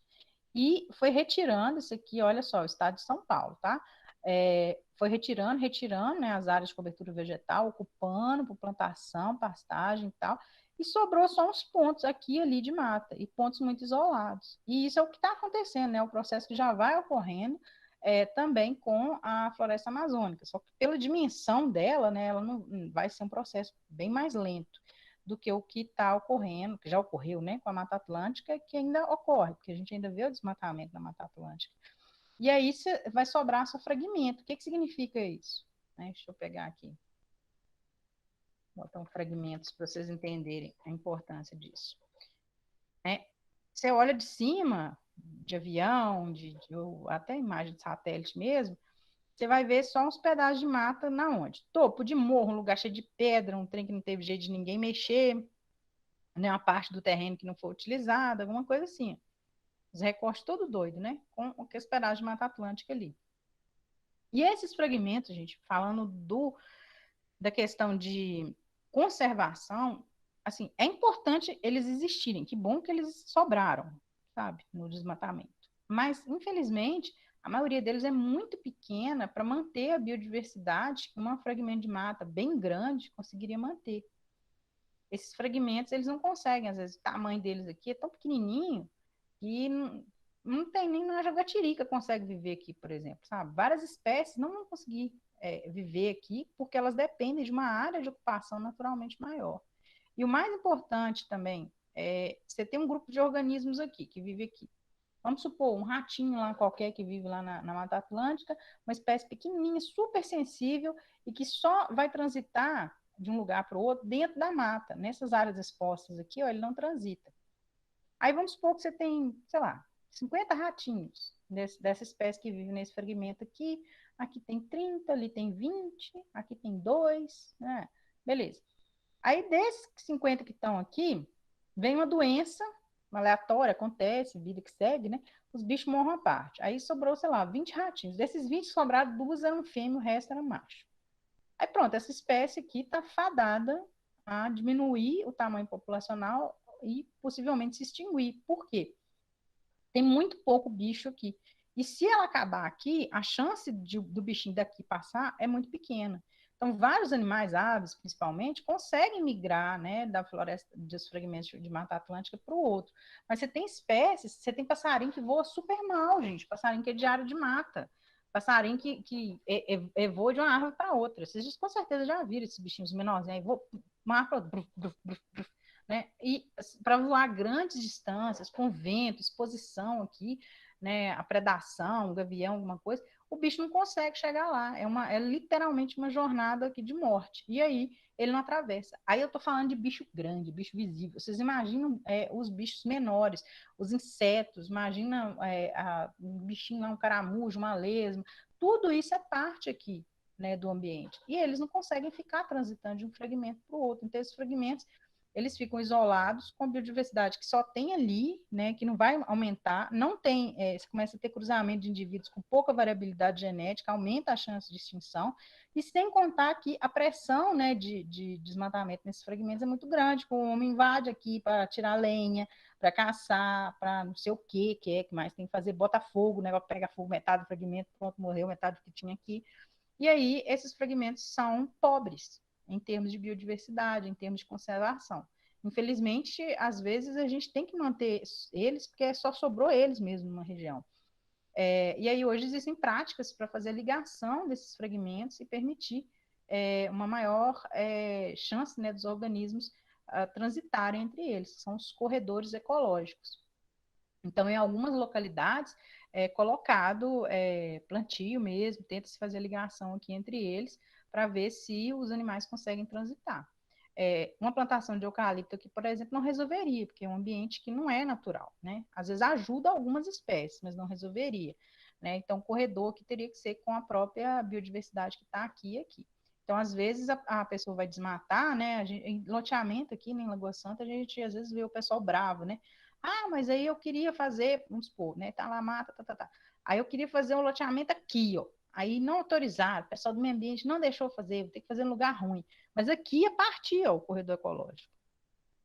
e foi retirando isso aqui, olha só, o estado de São Paulo, tá? Foi retirando, né, as áreas de cobertura vegetal, ocupando por plantação, pastagem e tal, e sobrou só uns pontos aqui e ali de mata, e pontos muito isolados. E isso é o que está acontecendo, né? O processo que já vai ocorrendo também com a floresta amazônica, só que pela dimensão dela, né, ela não vai ser um processo bem mais lento do que o que está ocorrendo, que já ocorreu, né, com a Mata Atlântica, que ainda ocorre, porque a gente ainda vê o desmatamento da Mata Atlântica. E aí vai sobrar só fragmento. O que significa isso? Deixa eu pegar aqui. Botar um fragmentos para vocês entenderem a importância disso. Você olha de cima, de avião, ou até imagem de satélite mesmo, você vai ver só uns pedaços de mata na onde? Topo de morro, um lugar cheio de pedra, um trem que não teve jeito de ninguém mexer, né, uma parte do terreno que não foi utilizada, alguma coisa assim. Os recortes todo doido, né? Com o que esperar de Mata Atlântica ali. E esses fragmentos, gente, falando da questão de conservação, assim, é importante eles existirem. Que bom que eles sobraram, sabe, no desmatamento. Mas, infelizmente, a maioria deles é muito pequena para manter a biodiversidade que um fragmento de mata bem grande conseguiria manter. Esses fragmentos, eles não conseguem, às vezes, o tamanho deles aqui é tão pequenininho que não tem nem na jaguatirica consegue viver aqui, por exemplo, sabe? Várias espécies não vão conseguir viver aqui porque elas dependem de uma área de ocupação naturalmente maior. E o mais importante também é você tem um grupo de organismos aqui que vive aqui. Vamos supor, um ratinho lá qualquer que vive lá na Mata Atlântica, uma espécie pequenininha, super sensível e que só vai transitar de um lugar para o outro dentro da mata. Nessas áreas expostas aqui, ó, ele não transita. Aí vamos supor que você tem, sei lá, 50 ratinhos dessa espécie que vive nesse fragmento aqui. Aqui tem 30, ali tem 20, aqui tem 2, né? Beleza. Aí desses 50 que estão aqui, vem uma doença, uma aleatória, acontece, vida que segue, né? Os bichos morram à parte. Aí sobrou, sei lá, 20 ratinhos. Desses 20 sobraram, 2 eram fêmea, o resto era macho. Aí pronto, essa espécie aqui está fadada a diminuir o tamanho populacional e possivelmente se extinguir. Por quê? Tem muito pouco bicho aqui. E se ela acabar aqui, a chance do bichinho daqui passar é muito pequena. Então, vários animais, aves principalmente, conseguem migrar, né, da floresta, dos fragmentos de Mata Atlântica para o outro. Mas você tem espécies, você tem passarinho que voa super mal, gente. Passarinho que é de área de mata. Passarinho que voa de uma árvore para outra. Vocês com certeza já viram esses bichinhos menorzinhos. Aí voa, mapa, né? E para voar grandes distâncias, com vento, exposição aqui, né? A predação, o gavião, alguma coisa, o bicho não consegue chegar lá. É literalmente uma jornada aqui de morte. E aí ele não atravessa. Aí eu estou falando de bicho grande, bicho visível. Vocês imaginam os bichos menores, os insetos, imagina um bichinho lá, um caramujo, uma lesma, tudo isso é parte aqui, né, do ambiente. E eles não conseguem ficar transitando de um fragmento para o outro. Então, esses fragmentos eles ficam isolados com a biodiversidade que só tem ali, né, que não vai aumentar, não tem, você começa a ter cruzamento de indivíduos com pouca variabilidade genética, aumenta a chance de extinção, e sem contar que a pressão, né, de desmatamento nesses fragmentos é muito grande, o homem invade aqui para tirar lenha, para caçar, para não sei o que mais tem que fazer, bota fogo, o negócio pega fogo, metade do fragmento, pronto, morreu, metade do que tinha aqui, e aí esses fragmentos são pobres, em termos de biodiversidade, em termos de conservação. Infelizmente, às vezes a gente tem que manter eles, porque só sobrou eles mesmo numa região. E aí hoje existem práticas para fazer a ligação desses fragmentos e permitir uma maior chance, né, dos organismos transitarem entre eles, que são os corredores ecológicos. Então, em algumas localidades, é colocado plantio mesmo, tenta-se fazer a ligação aqui entre eles, para ver se os animais conseguem transitar. Uma plantação de eucalipto aqui, por exemplo, não resolveria, porque é um ambiente que não é natural, né? Às vezes ajuda algumas espécies, mas não resolveria, né? Então, o corredor que teria que ser com a própria biodiversidade que está aqui e aqui. Então, às vezes, a pessoa vai desmatar, né? Em loteamento aqui, né, em Lagoa Santa, a gente às vezes vê o pessoal bravo, né? Ah, mas aí eu queria fazer, vamos supor, né? Tá lá a mata, tá. Aí eu queria fazer um loteamento aqui, ó. Aí não autorizaram, o pessoal do meio ambiente não deixou fazer, vou ter que fazer em lugar ruim. Mas aqui é partir, ó, o corredor ecológico.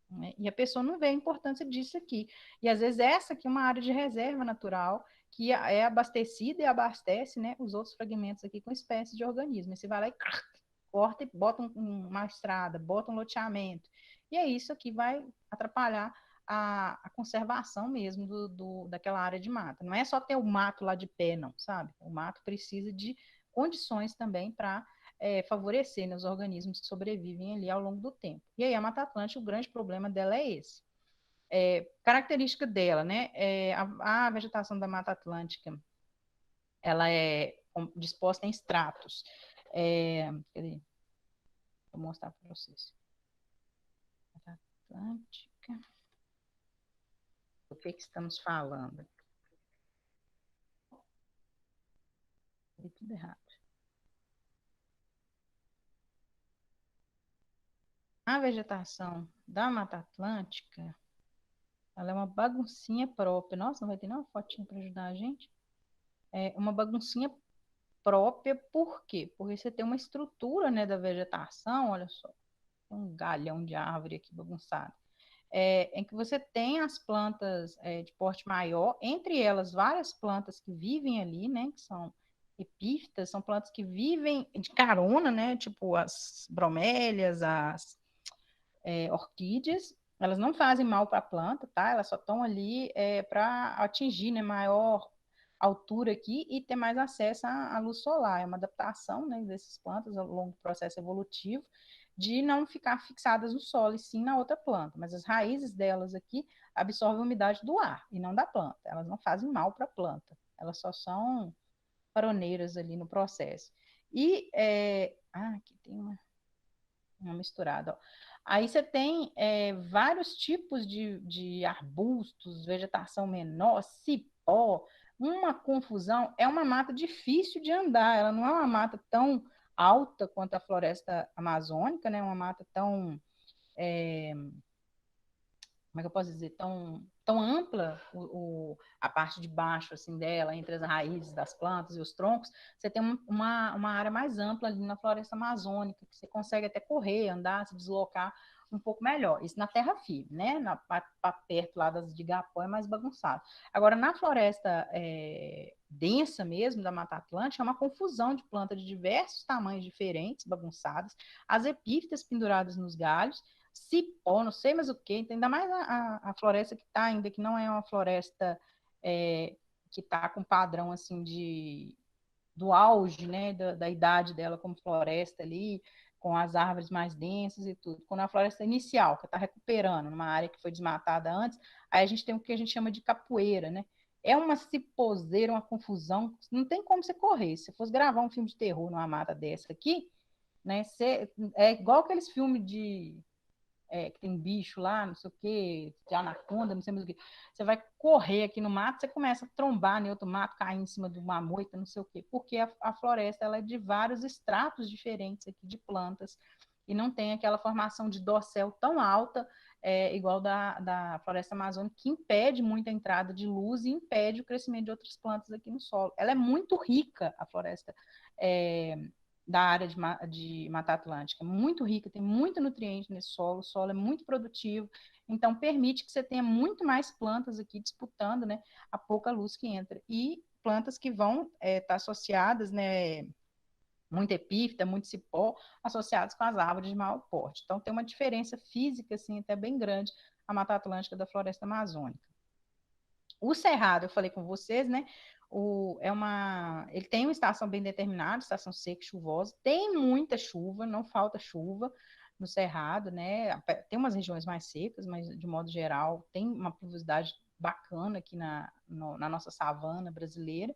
Né? E a pessoa não vê a importância disso aqui. E às vezes essa aqui é uma área de reserva natural que é abastecida e abastece, né, os outros fragmentos aqui com espécies de organismos. Você vai lá e corta e bota uma estrada, bota um loteamento. E é isso que vai atrapalhar a conservação mesmo daquela área de mata. Não é só ter o mato lá de pé, não, sabe? O mato precisa de condições também para favorecer, né, os organismos que sobrevivem ali ao longo do tempo. E aí a Mata Atlântica, o grande problema dela é esse. Característica dela, né? A vegetação da Mata Atlântica, ela é disposta em estratos. Vou mostrar para vocês. Mata Atlântica. O que estamos falando? Falei tudo errado. A vegetação da Mata Atlântica, ela é uma baguncinha própria. Nossa, não vai ter nenhuma fotinha para ajudar a gente? É uma baguncinha própria, por quê? Porque você tem uma estrutura, né, da vegetação, olha só, um galhão de árvore aqui bagunçado, em que você tem as plantas de porte maior, entre elas várias plantas que vivem ali, né, que são epífitas, são plantas que vivem de carona, né, tipo as bromélias, as orquídeas, elas não fazem mal para a planta, tá? Elas só estão ali para atingir, né, maior altura aqui e ter mais acesso à luz solar. É uma adaptação, né, dessas plantas ao longo do processo evolutivo de não ficar fixadas no solo e sim na outra planta. Mas as raízes delas aqui absorvem a umidade do ar e não da planta. Elas não fazem mal para a planta. Elas só são paroneiras ali no processo. Aqui tem uma misturada, ó. Aí você tem vários tipos de arbustos, vegetação menor, cipó, uma confusão. É uma mata difícil de andar, ela não é uma mata tão alta quanto a floresta amazônica, né? Uma mata tão como é que eu posso dizer, tão ampla a parte de baixo assim dela, entre as raízes das plantas e os troncos, você tem uma área mais ampla ali na floresta amazônica, que você consegue até correr, andar, se deslocar um pouco melhor. Isso na terra firme, né? Perto lá das de Igapó é mais bagunçado. Agora, na floresta densa mesmo, da Mata Atlântica, é uma confusão de plantas de diversos tamanhos diferentes, bagunçadas, as epífitas penduradas nos galhos, cipó, não sei mais o que, ainda mais a floresta que está ainda, que não é uma floresta que está com padrão assim do auge, né, da idade dela como floresta ali, com as árvores mais densas e tudo. Quando a floresta inicial, que está recuperando, numa área que foi desmatada antes, aí a gente tem o que a gente chama de capoeira, né? É uma ciposeira, uma confusão, não tem como você correr. Se fosse gravar um filme de terror numa mata dessa aqui, né, é igual aqueles filmes que tem bicho lá, não sei o que, de anaconda, não sei mais o que. Você vai correr aqui no mato, você começa a trombar em outro mato, cair em cima de uma moita, não sei o quê, porque a floresta ela é de vários estratos diferentes aqui de plantas e não tem aquela formação de dossel tão alta, igual da floresta amazônica, que impede muito a entrada de luz e impede o crescimento de outras plantas aqui no solo. Ela é muito rica, a floresta da área de Mata Atlântica, muito rica, tem muito nutriente nesse solo, o solo é muito produtivo, então permite que você tenha muito mais plantas aqui disputando, né, a pouca luz que entra, e plantas que vão estar associadas, né, muito epífita, muito cipó, associados com as árvores de maior porte. Então tem uma diferença física, assim, até bem grande, a Mata Atlântica da floresta amazônica. O cerrado, eu falei com vocês, né, Ele tem uma estação bem determinada, estação seca e chuvosa, tem muita chuva, não falta chuva no Cerrado, né? Tem umas regiões mais secas, mas de modo geral tem uma pluviosidade bacana aqui na nossa savana brasileira.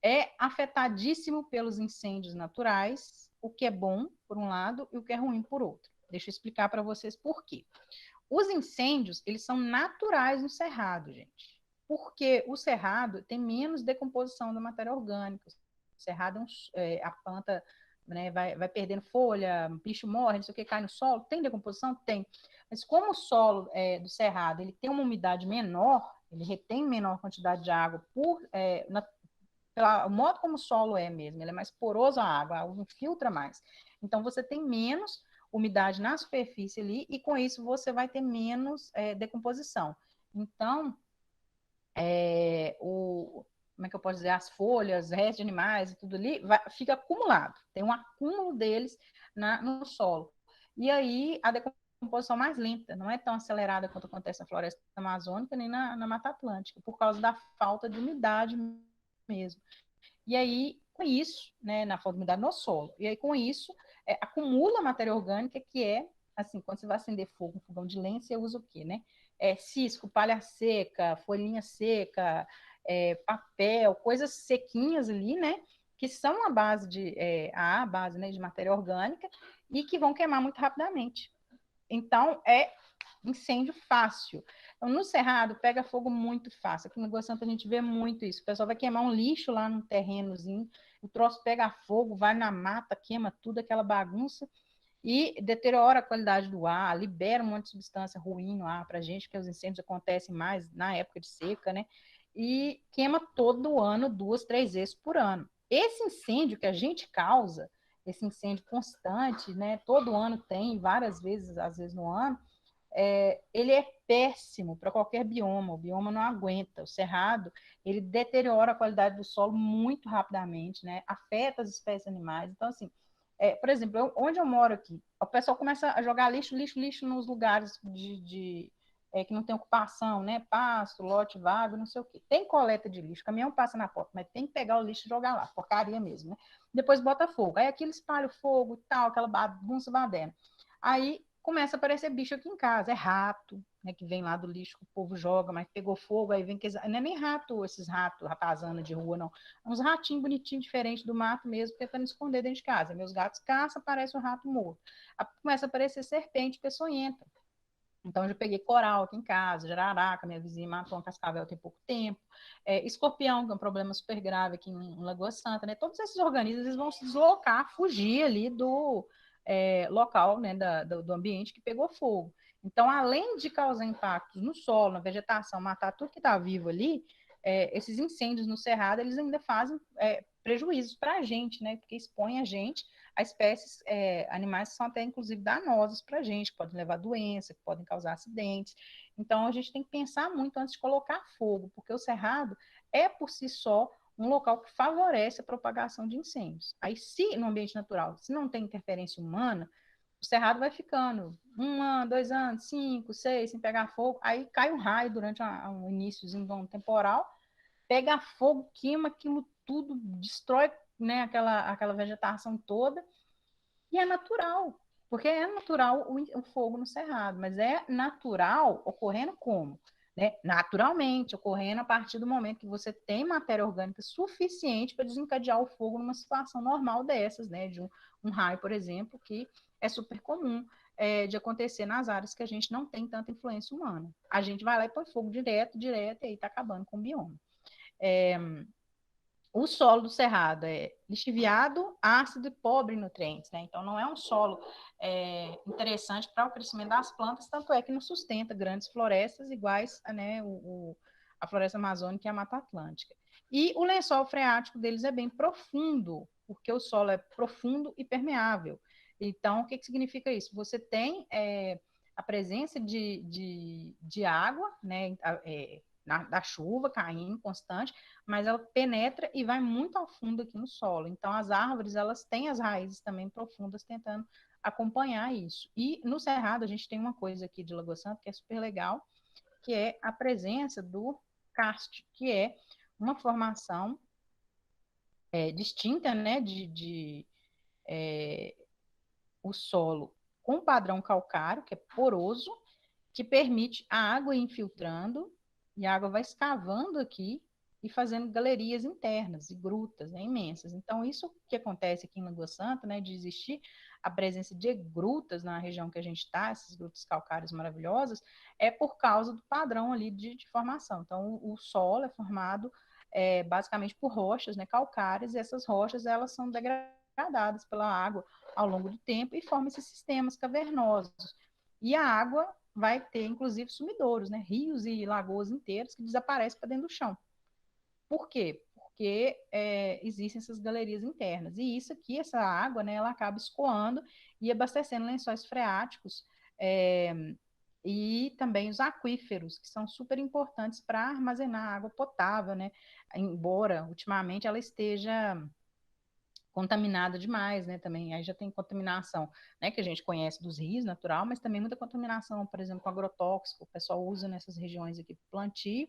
É afetadíssimo pelos incêndios naturais, o que é bom por um lado e o que é ruim por outro. Deixa eu explicar para vocês por quê. Os incêndios, eles são naturais no cerrado, gente. Porque o cerrado tem menos decomposição da matéria orgânica. O cerrado a planta, né, vai perdendo folha, bicho morre, não sei o que, cai no solo. Tem decomposição? Tem. Mas como o solo do cerrado ele tem uma umidade menor, ele retém menor quantidade de água pelo modo como o solo é mesmo, ele é mais poroso à água, a água infiltra mais. Então, você tem menos umidade na superfície ali, e com isso você vai ter menos decomposição. Então, como é que eu posso dizer, as folhas, restos de animais e tudo ali, fica acumulado, tem um acúmulo deles no solo. E aí, a decomposição mais lenta, não é tão acelerada quanto acontece na floresta amazônica, nem na Mata Atlântica, por causa da falta de umidade mesmo. E aí, com isso, né, na falta de umidade no solo, e aí com isso, acumula matéria orgânica, que é, assim, quando você vai acender fogo, um fogão de lenha, você usa o quê, né? Cisco, palha seca, folhinha seca, papel, coisas sequinhas ali, né? Que são a base, né, de matéria orgânica e que vão queimar muito rapidamente. Então, é incêndio fácil. Então, no Cerrado, pega fogo muito fácil. Aqui no Goiás Santo a gente vê muito isso. O pessoal vai queimar um lixo lá no terrenozinho, o troço pega fogo, vai na mata, queima tudo, aquela bagunça, e deteriora a qualidade do ar, libera um monte de substância ruim no ar para a gente, porque os incêndios acontecem mais na época de seca, né? E queima todo ano, 2, 3 vezes por ano. Esse incêndio que a gente causa, esse incêndio constante, né? Todo ano tem, várias vezes, às vezes no ano, ele é péssimo para qualquer bioma, o bioma não aguenta. O cerrado, ele deteriora a qualidade do solo muito rapidamente, né? Afeta as espécies animais. Então, assim, por exemplo, onde eu moro aqui, o pessoal começa a jogar lixo nos lugares que não tem ocupação, né? Pasto, lote vago, não sei o quê. Tem coleta de lixo, o caminhão passa na porta, mas tem que pegar o lixo e jogar lá, porcaria mesmo, né? Depois bota fogo. Aí aquilo espalha o fogo e tal, aquela bagunça baderna. Aí começa a aparecer bicho aqui em casa, é rato, né, que vem lá do lixo que o povo joga, mas pegou fogo, aí vem que não é nem rato, esses ratos, ratazana de rua, não. É uns ratinhos bonitinhos, diferentes do mato mesmo, tentando esconder dentro de casa. Meus gatos caçam, aparece um rato morto. Aí começa a aparecer serpente peçonhenta. Então, eu já peguei coral aqui em casa, jararaca, minha vizinha matou uma cascavel tem pouco tempo, escorpião, que é um problema super grave aqui em Lagoa Santa, né? Todos esses organismos eles vão se deslocar, fugir ali do local, né, do ambiente que pegou fogo. Então, além de causar impactos no solo, na vegetação, matar tudo que está vivo ali, esses incêndios no cerrado, eles ainda fazem prejuízos para a gente, né? Porque expõe a gente a espécies, animais que são até, inclusive, danosos para a gente, que podem levar doença, que podem causar acidentes. Então, a gente tem que pensar muito antes de colocar fogo, porque o cerrado é, por si só, um local que favorece a propagação de incêndios. Aí, se no ambiente natural, se não tem interferência humana, o cerrado vai ficando 1 ano, 2 anos, 5, 6, sem pegar fogo, aí cai um raio durante um iníciozinho de um temporal, pega fogo, queima aquilo tudo, destrói, né, aquela vegetação toda, e é natural, porque é natural o fogo no cerrado, mas é natural ocorrendo como? Né? Naturalmente, ocorrendo a partir do momento que você tem matéria orgânica suficiente para desencadear o fogo numa situação normal dessas, né? De um raio, por exemplo, que é super comum de acontecer nas áreas que a gente não tem tanta influência humana. A gente vai lá e põe fogo direto, e aí está acabando com o bioma. O solo do cerrado é lixiviado, ácido e pobre em nutrientes, né? Então não é um solo interessante para o crescimento das plantas, tanto é que não sustenta grandes florestas iguais, né, a floresta amazônica e a Mata Atlântica. E o lençol freático deles é bem profundo, porque o solo é profundo e permeável. Então, o que significa isso? Você tem a presença de água, né, da chuva caindo constante, mas ela penetra e vai muito ao fundo aqui no solo. Então, as árvores, elas têm as raízes também profundas tentando acompanhar isso. E no Cerrado, a gente tem uma coisa aqui de Lagoa Santa que é super legal, que é a presença do karst, que é uma formação distinta, né, o solo com padrão calcário, que é poroso, que permite a água ir infiltrando, e a água vai escavando aqui e fazendo galerias internas e grutas, né, imensas. Então, isso que acontece aqui em Lagoa Santa, né, de existir a presença de grutas na região que a gente está, essas grutas calcárias maravilhosas, é por causa do padrão ali de formação. Então, o solo é formado basicamente por rochas, né, calcárias, e essas rochas elas são degradadas pela água ao longo do tempo e formam esses sistemas cavernosos. E a água vai ter, inclusive, sumidouros, né? Rios e lagoas inteiros que desaparecem para dentro do chão. Por quê? Porque existem essas galerias internas. E isso aqui, essa água, né, ela acaba escoando e abastecendo lençóis freáticos e também os aquíferos, que são super importantes para armazenar água potável, né? Embora, ultimamente, ela esteja contaminada demais, né, também, aí já tem contaminação, né, que a gente conhece dos rios natural, mas também muita contaminação, por exemplo, com agrotóxico, o pessoal usa nessas regiões aqui plantio,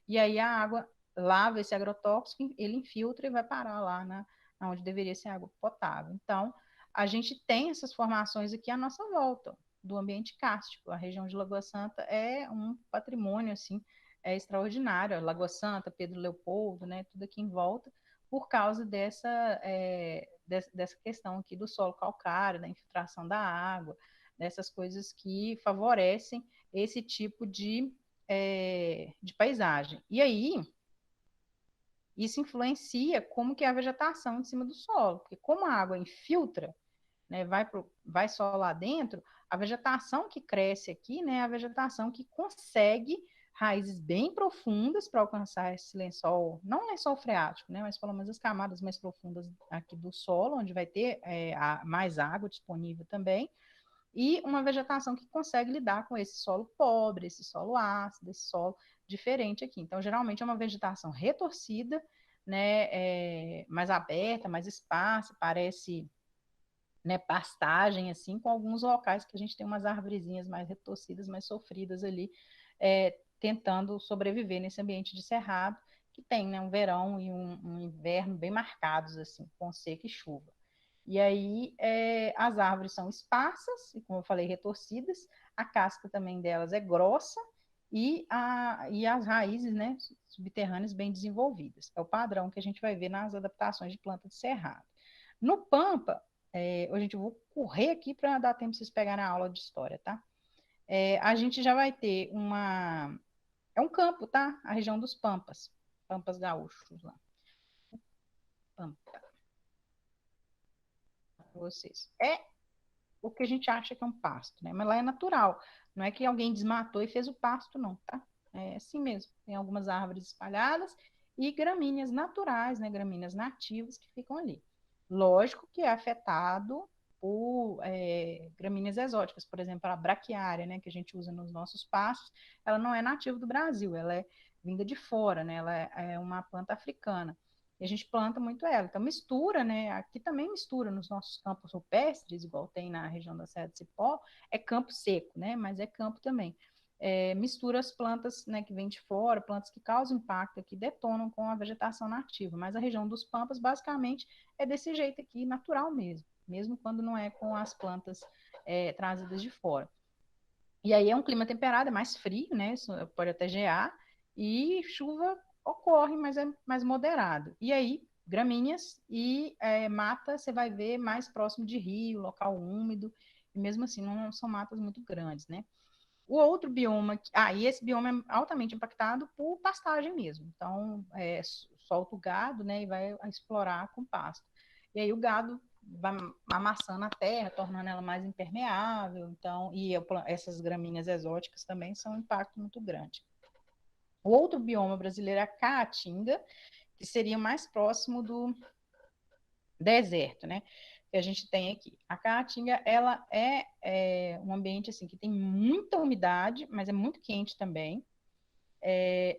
e aí a água lava esse agrotóxico, ele infiltra e vai parar lá onde deveria ser água potável. Então, a gente tem essas formações aqui à nossa volta, do ambiente kárstico, a região de Lagoa Santa é um patrimônio, assim, extraordinário, Lagoa Santa, Pedro Leopoldo, né, tudo aqui em volta, por causa dessa questão aqui do solo calcário, da infiltração da água, dessas coisas que favorecem esse tipo de paisagem. E aí, isso influencia como que é a vegetação em cima do solo, porque como a água infiltra, né, vai só lá dentro, a vegetação que cresce aqui, né, é a vegetação que consegue raízes bem profundas para alcançar esse lençol, não lençol freático, né, mas pelo menos as camadas mais profundas aqui do solo, onde vai ter mais água disponível também, e uma vegetação que consegue lidar com esse solo pobre, esse solo ácido, esse solo diferente aqui. Então, geralmente é uma vegetação retorcida, né, mais aberta, mais esparsa, parece, né, pastagem, assim, com alguns locais que a gente tem umas arvorezinhas mais retorcidas, mais sofridas ali, tentando sobreviver nesse ambiente de cerrado, que tem, né, um verão e um inverno bem marcados, assim, com seca e chuva. E aí as árvores são esparsas, e como eu falei, retorcidas, a casca também delas é grossa, e as raízes, né, subterrâneas bem desenvolvidas. É o padrão que a gente vai ver nas adaptações de planta de cerrado. No Pampa, gente, eu vou correr aqui para dar tempo de vocês pegarem a aula de história, tá? A gente já vai ter uma. É um campo, tá? A região dos Pampas. Pampas gaúchos lá. Pampa. Para vocês. É o que a gente acha que é um pasto, né? Mas lá é natural. Não é que alguém desmatou e fez o pasto, não, tá? É assim mesmo. Tem algumas árvores espalhadas e gramíneas naturais, né? Gramíneas nativas que ficam ali. Lógico que é afetado por gramíneas exóticas, por exemplo, a braquiária, né, que a gente usa nos nossos pastos, ela não é nativa do Brasil, ela é vinda de fora, né, ela é uma planta africana. E a gente planta muito ela. Então, mistura, né? Aqui também mistura nos nossos campos rupestres, igual tem na região da Serra do Cipó, é campo seco, né? Mas é campo também. Mistura as plantas, né, que vêm de fora, plantas que causam impacto, que detonam com a vegetação nativa. Mas a região dos Pampas, basicamente, é desse jeito aqui, natural mesmo, mesmo quando não é com as plantas trazidas de fora. E aí é um clima temperado, é mais frio, né? Isso pode até gear, e chuva ocorre, mas é mais moderado. E aí, gramíneas e mata você vai ver mais próximo de rio, local úmido, e mesmo assim não são matas muito grandes, né? O outro bioma, e esse bioma é altamente impactado por pastagem mesmo. Então, solta o gado, né, e vai explorar com pasto. E aí o gado vai amassando a terra, tornando ela mais impermeável. Então, essas gramíneas exóticas também são um impacto muito grande. O outro bioma brasileiro é a caatinga, que seria mais próximo do deserto, né? Que a gente tem aqui. A caatinga, ela um ambiente assim que tem muita umidade, mas é muito quente também.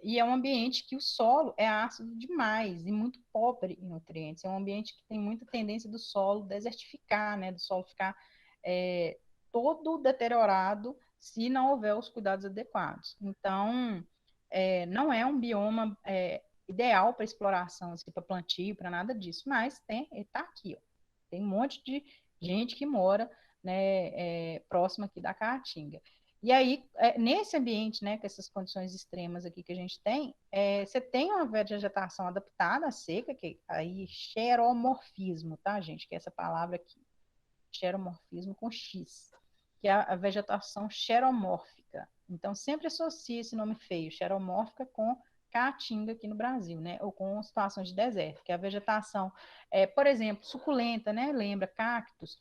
E é um ambiente que o solo é ácido demais e muito pobre em nutrientes. É um ambiente que tem muita tendência do solo desertificar, né? Do solo ficar todo deteriorado se não houver os cuidados adequados. Então, não é um bioma ideal para exploração, assim, para plantio, para nada disso, mas ele está aqui, ó. Tem um monte de gente que mora, né, próximo aqui da Caatinga. E aí, nesse ambiente, né, com essas condições extremas aqui que a gente tem, você tem uma vegetação adaptada à seca, que aí xeromorfismo, tá, gente? Que é essa palavra aqui, xeromorfismo com X, que é a vegetação xeromórfica. Então, sempre associa esse nome feio, xeromórfica, com caatinga aqui no Brasil, né? Ou com situações de deserto, que é a vegetação, por exemplo, suculenta, né? Lembra, cactos,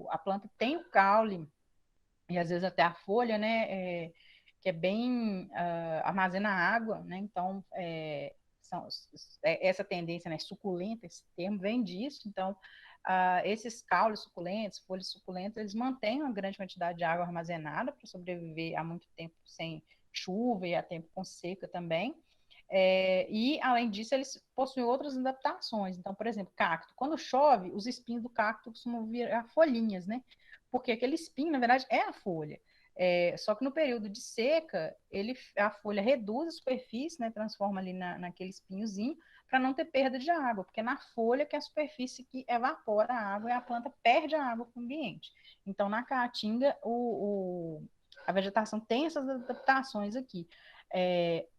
a planta tem o caule, e às vezes até a folha, né? Que é bem, armazena água, né? Então, essa tendência, né? Suculenta, esse termo vem disso, então, esses caules suculentos, folhas suculentas, eles mantêm uma grande quantidade de água armazenada para sobreviver há muito tempo sem chuva e há tempo com seca também. E, além disso, eles possuem outras adaptações. Então, por exemplo, cacto. Quando chove, os espinhos do cacto costumam virar folhinhas, né? Porque aquele espinho, na verdade, é a folha. Só que no período de seca, a folha reduz a superfície, né? Transforma ali naquele espinhozinho, para não ter perda de água, porque é na folha que é a superfície que evapora a água e a planta perde a água para o ambiente. Então, na caatinga, a vegetação tem essas adaptações aqui.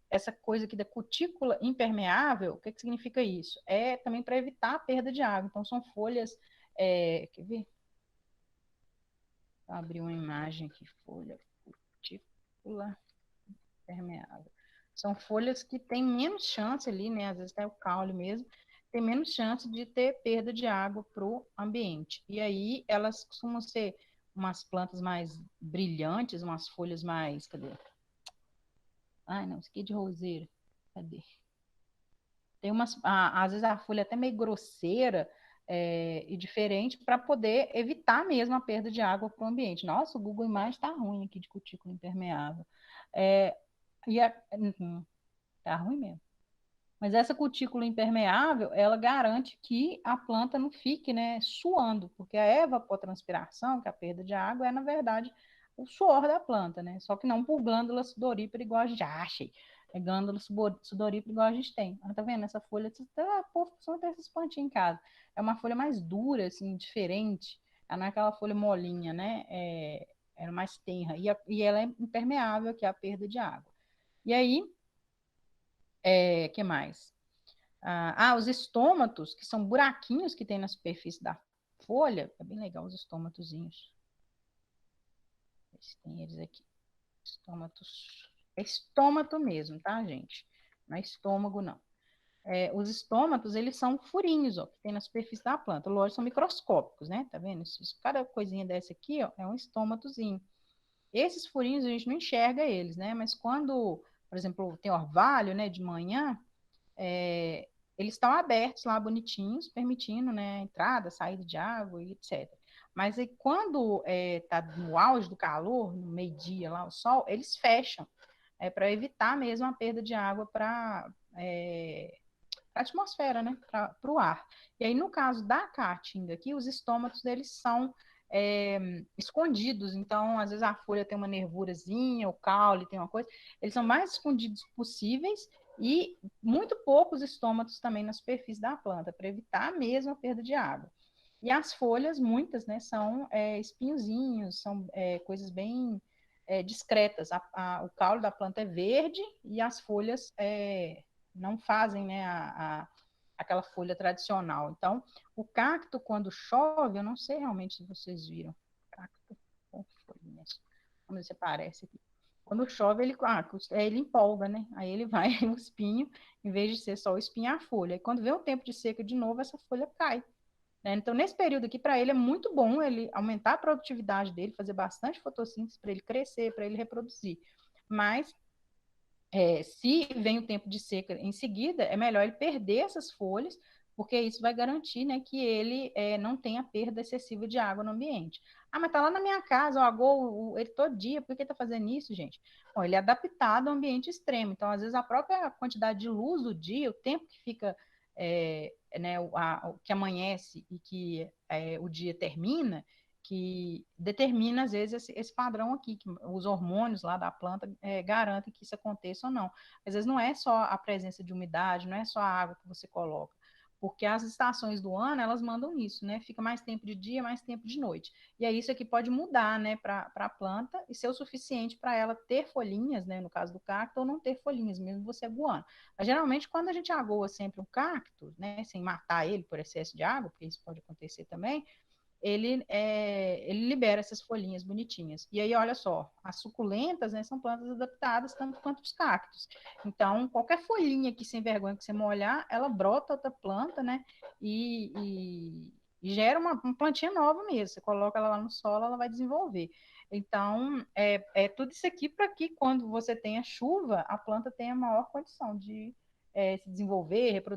Essa coisa aqui da cutícula impermeável, o que significa isso? É também para evitar a perda de água. Então, são folhas. Quer ver? Vou abrir uma imagem aqui, folha cutícula impermeável. São folhas que têm menos chance ali, né? Às vezes até o caule mesmo, tem menos chance de ter perda de água para o ambiente. E aí elas costumam ser umas plantas mais brilhantes, umas folhas mais. Cadê? Ai, não, isso aqui é de roseira. Cadê? Tem umas. Às vezes a folha é até meio grosseira. E diferente para poder evitar mesmo a perda de água para o ambiente. Nossa, o Google Imagens está ruim aqui de cutícula impermeável. Tá ruim mesmo. Mas essa cutícula impermeável, ela garante que a planta não fique, né, suando, porque a evapotranspiração, que é a perda de água, é, na verdade, o suor da planta, né? Só que não por glândula sudorípara igual a gente acha. É glândula sudorípara igual a gente tem. Tá vendo? Essa folha, pô, só ter esses plantinhos em casa. É uma folha mais dura, assim, diferente. Ela não é aquela folha molinha, né? É mais tenra. E ela é impermeável, que é a perda de água. E aí, que mais? Os estômatos, que são buraquinhos que tem na superfície da folha. É bem legal os estômatozinhos. Tem eles aqui. Estômatos. É estômato mesmo, tá, gente? Não é estômago, não. Os estômatos, eles são furinhos, ó, que tem na superfície da planta. Lógico, são microscópicos, né? Tá vendo? Cada coisinha dessa aqui, ó, é um estômatozinho. Esses furinhos a gente não enxerga eles, né? Mas quando, por exemplo, tem orvalho, né, de manhã, eles estão abertos lá, bonitinhos, permitindo, né, a entrada, a saída de água e etc. Mas aí, quando está no auge do calor, no meio-dia lá, o sol, eles fecham, para evitar mesmo a perda de água para a atmosfera, né, para o ar. E aí, no caso da caatinga aqui, os estômatos, eles são escondidos, então, às vezes a folha tem uma nervurazinha, o caule tem uma coisa, eles são mais escondidos possíveis e muito poucos estômatos também na superfície da planta, para evitar mesmo a perda de água. E as folhas, muitas, né, são espinhozinhos, são coisas bem discretas. O caule da planta é verde e as folhas não fazem, né, aquela folha tradicional. Então, o cacto, quando chove, eu não sei realmente se vocês viram. Cacto com folhinhas. Vamos ver se aparece aqui. Quando chove, ele empolga, né? Aí ele vai, o espinho, em vez de ser só o espinho, é a folha. E quando vem o tempo de seca de novo, essa folha cai. Né? Então, nesse período aqui, para ele é muito bom ele aumentar a produtividade dele, fazer bastante fotossíntese para ele crescer, para ele reproduzir. Mas se vem o tempo de seca em seguida, é melhor ele perder essas folhas, porque isso vai garantir, né, que ele não tenha perda excessiva de água no ambiente. Mas tá lá na minha casa, eu agou ele todo dia, por que tá fazendo isso, gente? Bom, ele é adaptado ao ambiente extremo, então às vezes a própria quantidade de luz do dia, o tempo que fica, né, que amanhece e que o dia termina, que determina, às vezes, esse padrão aqui, que os hormônios lá da planta garantem que isso aconteça ou não. Às vezes não é só a presença de umidade, não é só a água que você coloca, porque as estações do ano, elas mandam isso, né? Fica mais tempo de dia, mais tempo de noite. E aí isso aqui pode mudar, né, para a planta e ser o suficiente para ela ter folhinhas, né, no caso do cacto, ou não ter folhinhas, mesmo você aguando. Mas, geralmente, quando a gente agoa sempre um cacto, né, sem matar ele por excesso de água, porque isso pode acontecer também, ele libera essas folhinhas bonitinhas. E aí, olha só, as suculentas, né, são plantas adaptadas tanto quanto os cactos. Então, qualquer folhinha que sem vergonha que você molhar, ela brota outra planta, né, e gera uma plantinha nova mesmo. Você coloca ela lá no solo, ela vai desenvolver. Então, tudo isso aqui para que quando você tenha chuva, a planta tenha maior condição de se desenvolver, reproduzir